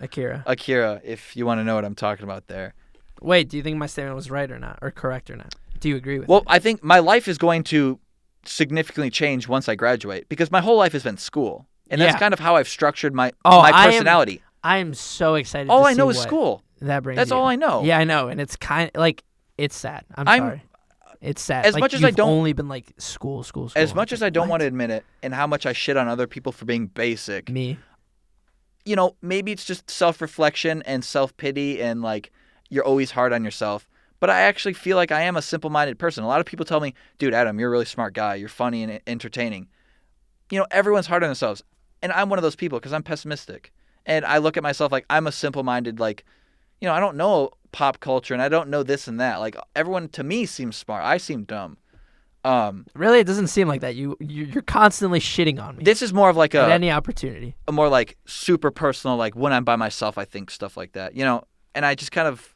S1: Akira.
S2: Akira if you want to know what I'm talking about there.
S1: Wait, do you think my statement was right or not, or correct or not? Do you agree with
S2: Well,
S1: it?
S2: I think my life is going to significantly change once I graduate because my whole life has been school. And that's
S1: Yeah.
S2: kind of how I've structured my
S1: I am-
S2: personality.
S1: I am so excited.
S2: All
S1: to
S2: I know
S1: see
S2: is
S1: what
S2: school.
S1: That brings.
S2: That's
S1: you.
S2: all I know.
S1: Yeah, I know, and it's kind of like it's sad. I'm sorry. It's sad.
S2: as
S1: Like,
S2: much as I
S1: you've
S2: don't-
S1: only been like school.
S2: As
S1: I'm
S2: much as
S1: like,
S2: I don't
S1: what?
S2: want to admit it and how much I shit on other people for being basic,
S1: Me.
S2: you know, maybe it's just self-reflection and self-pity and like you're always hard on yourself. But I actually feel like I am a simple-minded person. A lot of people tell me, dude, Adam, you're a really smart guy. You're funny and entertaining. You know, everyone's hard on themselves. And I'm one of those people because I'm pessimistic. And I look at myself like I'm a simple-minded, like, you know, I don't know pop culture and I don't know this and that. Like everyone to me seems smart. I seem dumb.
S1: Really, it doesn't seem like that. You're constantly shitting on me
S2: This is more of like
S1: at any opportunity.
S2: a more like super personal, like when I'm by myself, I think stuff like that, you know, and I just kind of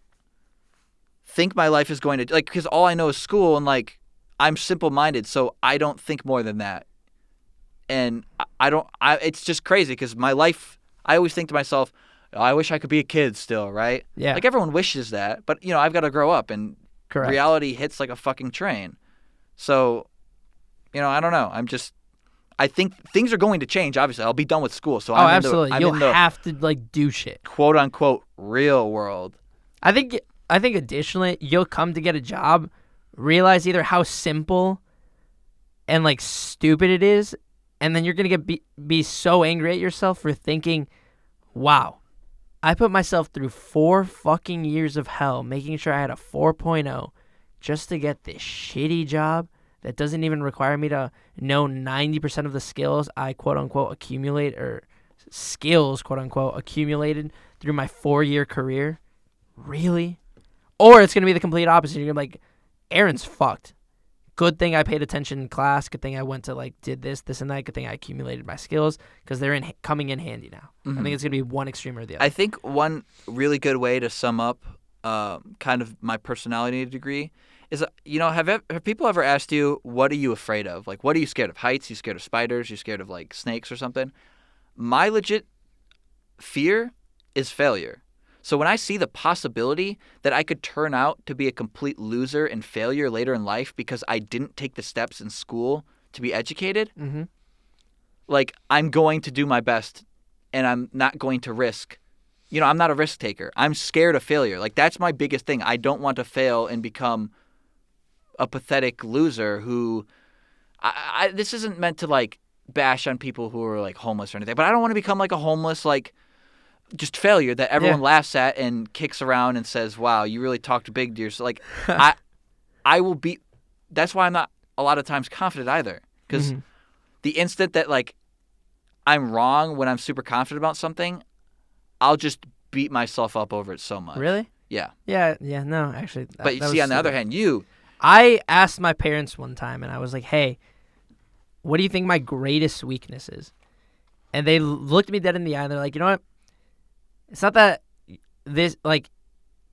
S2: think my life is going to like, because all I know is school and like I'm simple minded. So I don't think more than that. And it's just crazy because my life, I always think to myself, oh, I wish I could be a kid still. Right.
S1: Yeah.
S2: Like everyone wishes that, but you know, I've got to grow up and
S1: Correct.
S2: reality hits like a fucking train. So, you know, I don't know. I think things are going to change. Obviously, I'll be done with school, so
S1: Oh,
S2: I'm
S1: absolutely.
S2: I'm
S1: You'll
S2: in the
S1: have to like do shit.
S2: quote unquote real world.
S1: I think additionally, you'll come to get a job, realize either how simple and like stupid it is, and then you're gonna be so angry at yourself for thinking, "Wow, I put myself through 4 fucking years of hell, making sure I had a 4.0 just to get this shitty job that doesn't even require me to know 90% of the skills I quote unquote accumulate or skills quote unquote accumulated through my 4-year career." Really? Or it's going to be the complete opposite. You're going to be like, Aaron's fucked. Good thing I paid attention in class. Good thing I went to like did this and that. Good thing I accumulated my skills because they're coming in handy now. I think it's going to be one extreme or the other.
S2: I think one really good way to sum up kind of my personality degree is, have people ever asked you, what are you afraid of? Like, what are you scared of? Heights? You scared of spiders? You scared of like snakes or something? My legit fear is failure. So when I see the possibility that I could turn out to be a complete loser and failure later in life because I didn't take the steps in school to be educated,
S1: Mm-hmm.
S2: like, I'm going to do my best and I'm not going to risk. I'm not a risk taker. I'm scared of failure. Like, that's my biggest thing. I don't want to fail and become a pathetic loser who this isn't meant to like bash on people who are like homeless or anything, but I don't want to become like a homeless, like, just failure that everyone laughs at and kicks around and says, wow, you really talked big to yourself. Like, I will be, that's why I'm not a lot of times confident either. Because the instant that like I'm wrong when I'm super confident about something, I'll just beat myself up over it so much.
S1: Really?
S2: Yeah.
S1: Yeah, no, actually.
S2: But you see, on the other hand,
S1: I asked my parents one time, and I was like, hey, what do you think my greatest weakness is? And they looked me dead in the eye, and they're like, you know what? It's not that this, like,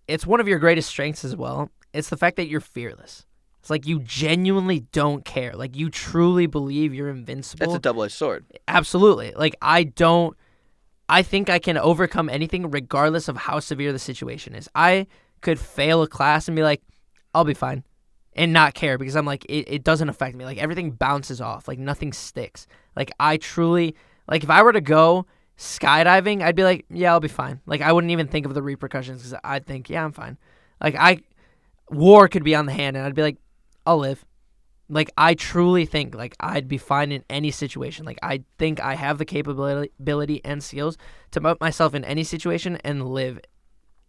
S1: it's one of your greatest strengths as well. It's the fact that you're fearless. It's like you genuinely don't care. Like, you truly believe you're invincible.
S2: that's a double-edged sword.
S1: Absolutely. Like, I think I can overcome anything regardless of how severe the situation is. I could fail a class and be like, I'll be fine, and not care because I'm like, it doesn't affect me. Like, everything bounces off. Like, nothing sticks. Like, I truly, like, if I were to go skydiving, I'd be like, yeah, I'll be fine. Like, I wouldn't even think of the repercussions because I'd think, yeah, I'm fine. Like, war could be on the hand, and I'd be like, I'll live. Like, I truly think, like, I'd be fine in any situation. Like, I think I have the capability and skills to put myself in any situation and live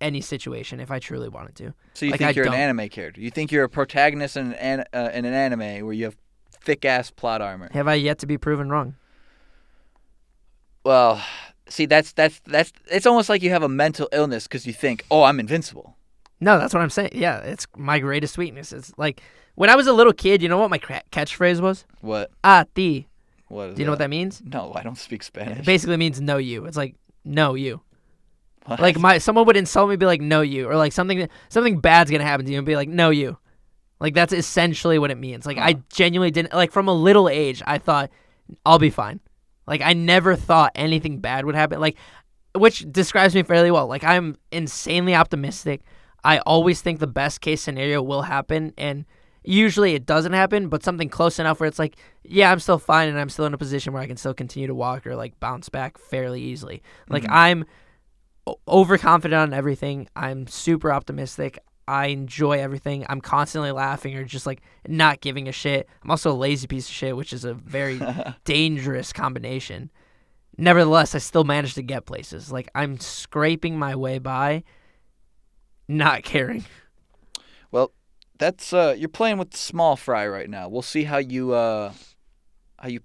S1: any situation if I truly wanted to.
S2: So you
S1: Like,
S2: think
S1: I
S2: you're
S1: don't.
S2: an anime character? You think you're a protagonist in an anime where you have thick-ass plot armor?
S1: Have I yet to be proven wrong?
S2: Well, see, that's it's almost like you have a mental illness because you think, oh, I'm invincible.
S1: No, that's what I'm saying. Yeah, it's my greatest weakness. It's like, when I was a little kid, you know what my catchfrase was?
S2: What?
S1: Ti.
S2: What is
S1: Do you know what that means?
S2: No, I don't speak Spanish.
S1: It basically means no you. It's like, no you.
S2: What?
S1: Like, someone would insult me and be like, no you. Or like something bad's going to happen to you and be like, no you. Like, that's essentially what it means. Like, I genuinely didn't, like, from a little age, I thought, I'll be fine. Like, I never thought anything bad would happen. Like, which describes me fairly well. Like, I'm insanely optimistic. I always think the best case scenario will happen, and usually it doesn't happen, but something close enough where it's like, yeah, I'm still fine, and I'm still in a position where I can still continue to walk or, like, bounce back fairly easily. Like, I'm overconfident on everything. I'm super optimistic. I enjoy everything. I'm constantly laughing or just, like, not giving a shit. I'm also a lazy piece of shit, which is a very dangerous combination. Nevertheless, I still manage to get places. Like, I'm scraping my way by, not caring.
S2: Well, that's you're playing with the small fry right now. We'll see how you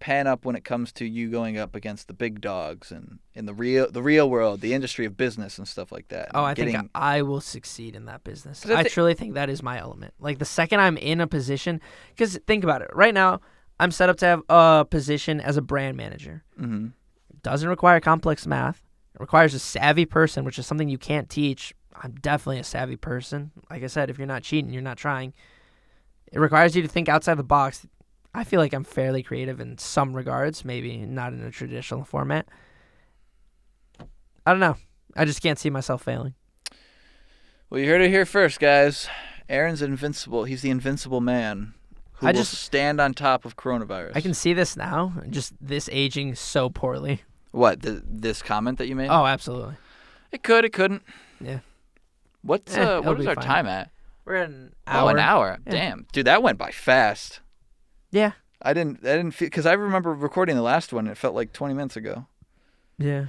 S2: pan up when it comes to you going up against the big dogs and in the real world, the industry of business and stuff like that.
S1: Oh, I think I will succeed in that business.
S2: 'Cause
S1: I truly think that is my element. Like, the second I'm in a position, because think about it. Right now, I'm set up to have a position as a brand manager.
S2: Mm-hmm.
S1: It doesn't require complex math. It requires a savvy person, which is something you can't teach. I'm definitely a savvy person. Like I said, if you're not cheating, you're not trying. It requires you to think outside the box. I feel like I'm fairly creative in some regards, maybe not in a traditional format. I don't know. I just can't see myself failing.
S2: Well, you heard it here first, guys. Aaron's invincible. He's the invincible man who will stand on top of coronavirus.
S1: I can see this now, just this aging so poorly.
S2: What, this comment that you made?
S1: Oh, absolutely.
S2: It could, it couldn't.
S1: Yeah.
S2: What is our time at?
S1: We're at an hour.
S2: Oh, an hour.
S1: Yeah.
S2: Damn. Dude, that went by fast.
S1: Yeah.
S2: I didn't feel, because I remember recording the last one. It felt like 20 minutes ago.
S1: Yeah.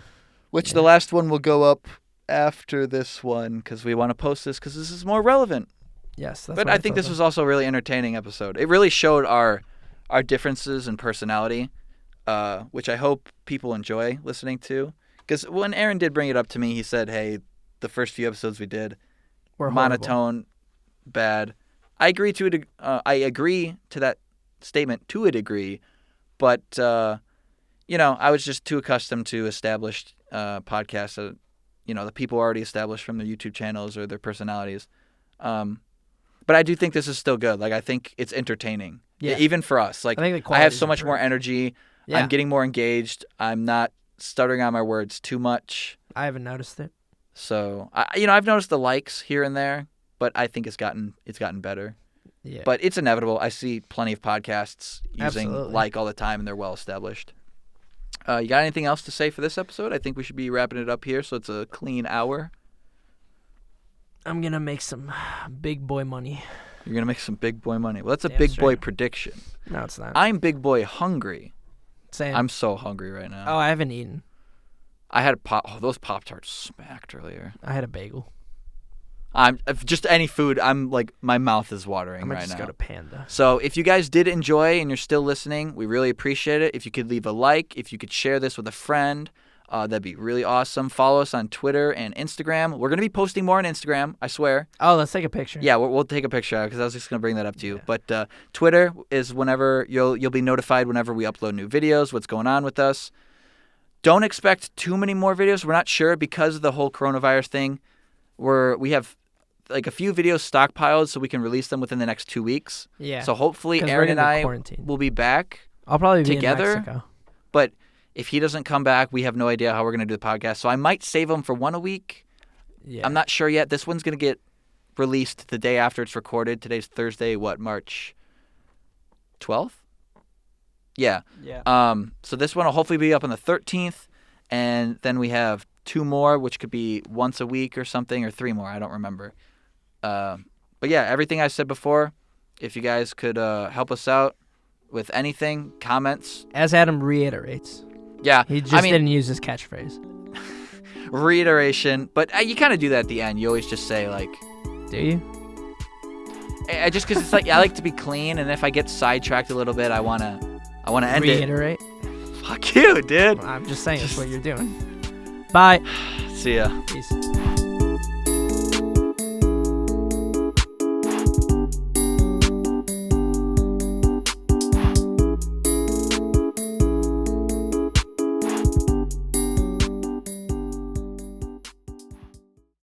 S2: The last one will go up after this one because we want to post this because this is more relevant.
S1: Yes. That's
S2: But
S1: what
S2: I think this was also a really entertaining episode. It really showed our differences in personality, which I hope people enjoy listening to. Because when Aaron did bring it up to me, he said, hey, the first few episodes we did,
S1: were
S2: monotone, bad. I agree to that statement to a degree, but I was just too accustomed to established podcasts that the people already established from their YouTube channels or their personalities. But I do think this is still good. Like, I think it's entertaining.
S1: Yeah.
S2: Even for us. Like,
S1: I think the
S2: I have
S1: quality's
S2: so much more
S1: improved.
S2: energy.
S1: Yeah.
S2: I'm getting more engaged. I'm not stuttering on my words too much.
S1: I haven't noticed it.
S2: So, I've noticed the likes here and there, but I think it's gotten better.
S1: Yeah.
S2: But it's inevitable. I see plenty of podcasts using
S1: Absolutely.
S2: like all the time, and they're well established. You got anything else to say for this episode? I think we should be wrapping it up here, so it's a clean hour.
S1: I'm gonna make some big boy money.
S2: You're gonna make some big boy money. Well, that's a
S1: Damn
S2: big boy
S1: straight.
S2: prediction.
S1: No, it's not.
S2: I'm big boy hungry.
S1: Same.
S2: I'm so hungry right now.
S1: Oh, I haven't eaten.
S2: I had those Pop-Tarts smacked earlier.
S1: I had a bagel.
S2: If just any food, I'm like, my mouth is watering
S1: I'm gonna
S2: right
S1: just
S2: now.
S1: go to Panda.
S2: So if you guys did enjoy and you're still listening, we really appreciate it. If you could leave a like, if you could share this with a friend, that'd be really awesome. Follow us on Twitter and Instagram. We're going to be posting more on Instagram, I swear.
S1: Oh, let's take a picture.
S2: Yeah, we'll take a picture because I was just going to bring that up to you.
S1: Yeah.
S2: But Twitter is whenever you'll be notified whenever we upload new videos, what's going on with us. Don't expect too many more videos. We're not sure because of the whole coronavirus thing. We have like a few videos stockpiled so we can release them within the next 2 weeks.
S1: Yeah.
S2: So hopefully
S1: 'Cause we're
S2: Aaron and
S1: gonna
S2: I
S1: quarantine.
S2: will be back.
S1: I'll probably be
S2: together?
S1: in Mexico.
S2: But if he doesn't come back, we have no idea how we're going to do the podcast. So I might save him for one a week.
S1: Yeah.
S2: I'm not sure yet. This one's going to get released the day after it's recorded. Today's Thursday, March 12th? Yeah.
S1: Yeah.
S2: So this one will hopefully be up on the 13th. And then we have 2 more, which could be once a week or something, or 3 more. I don't remember. But yeah, everything I said before, if you guys could help us out with anything, comments.
S1: As Adam reiterates,
S2: Yeah.
S1: he just didn't use his catchphrase.
S2: Reiteration. But you kind of do that at the end. You always just say, like,
S1: Do you?
S2: just because it's like, I like to be clean. And if I get sidetracked a little bit, I want to end
S1: Reiterate?
S2: it. Fuck you, dude.
S1: I'm just saying that's what you're doing. Bye.
S2: See ya.
S1: Peace.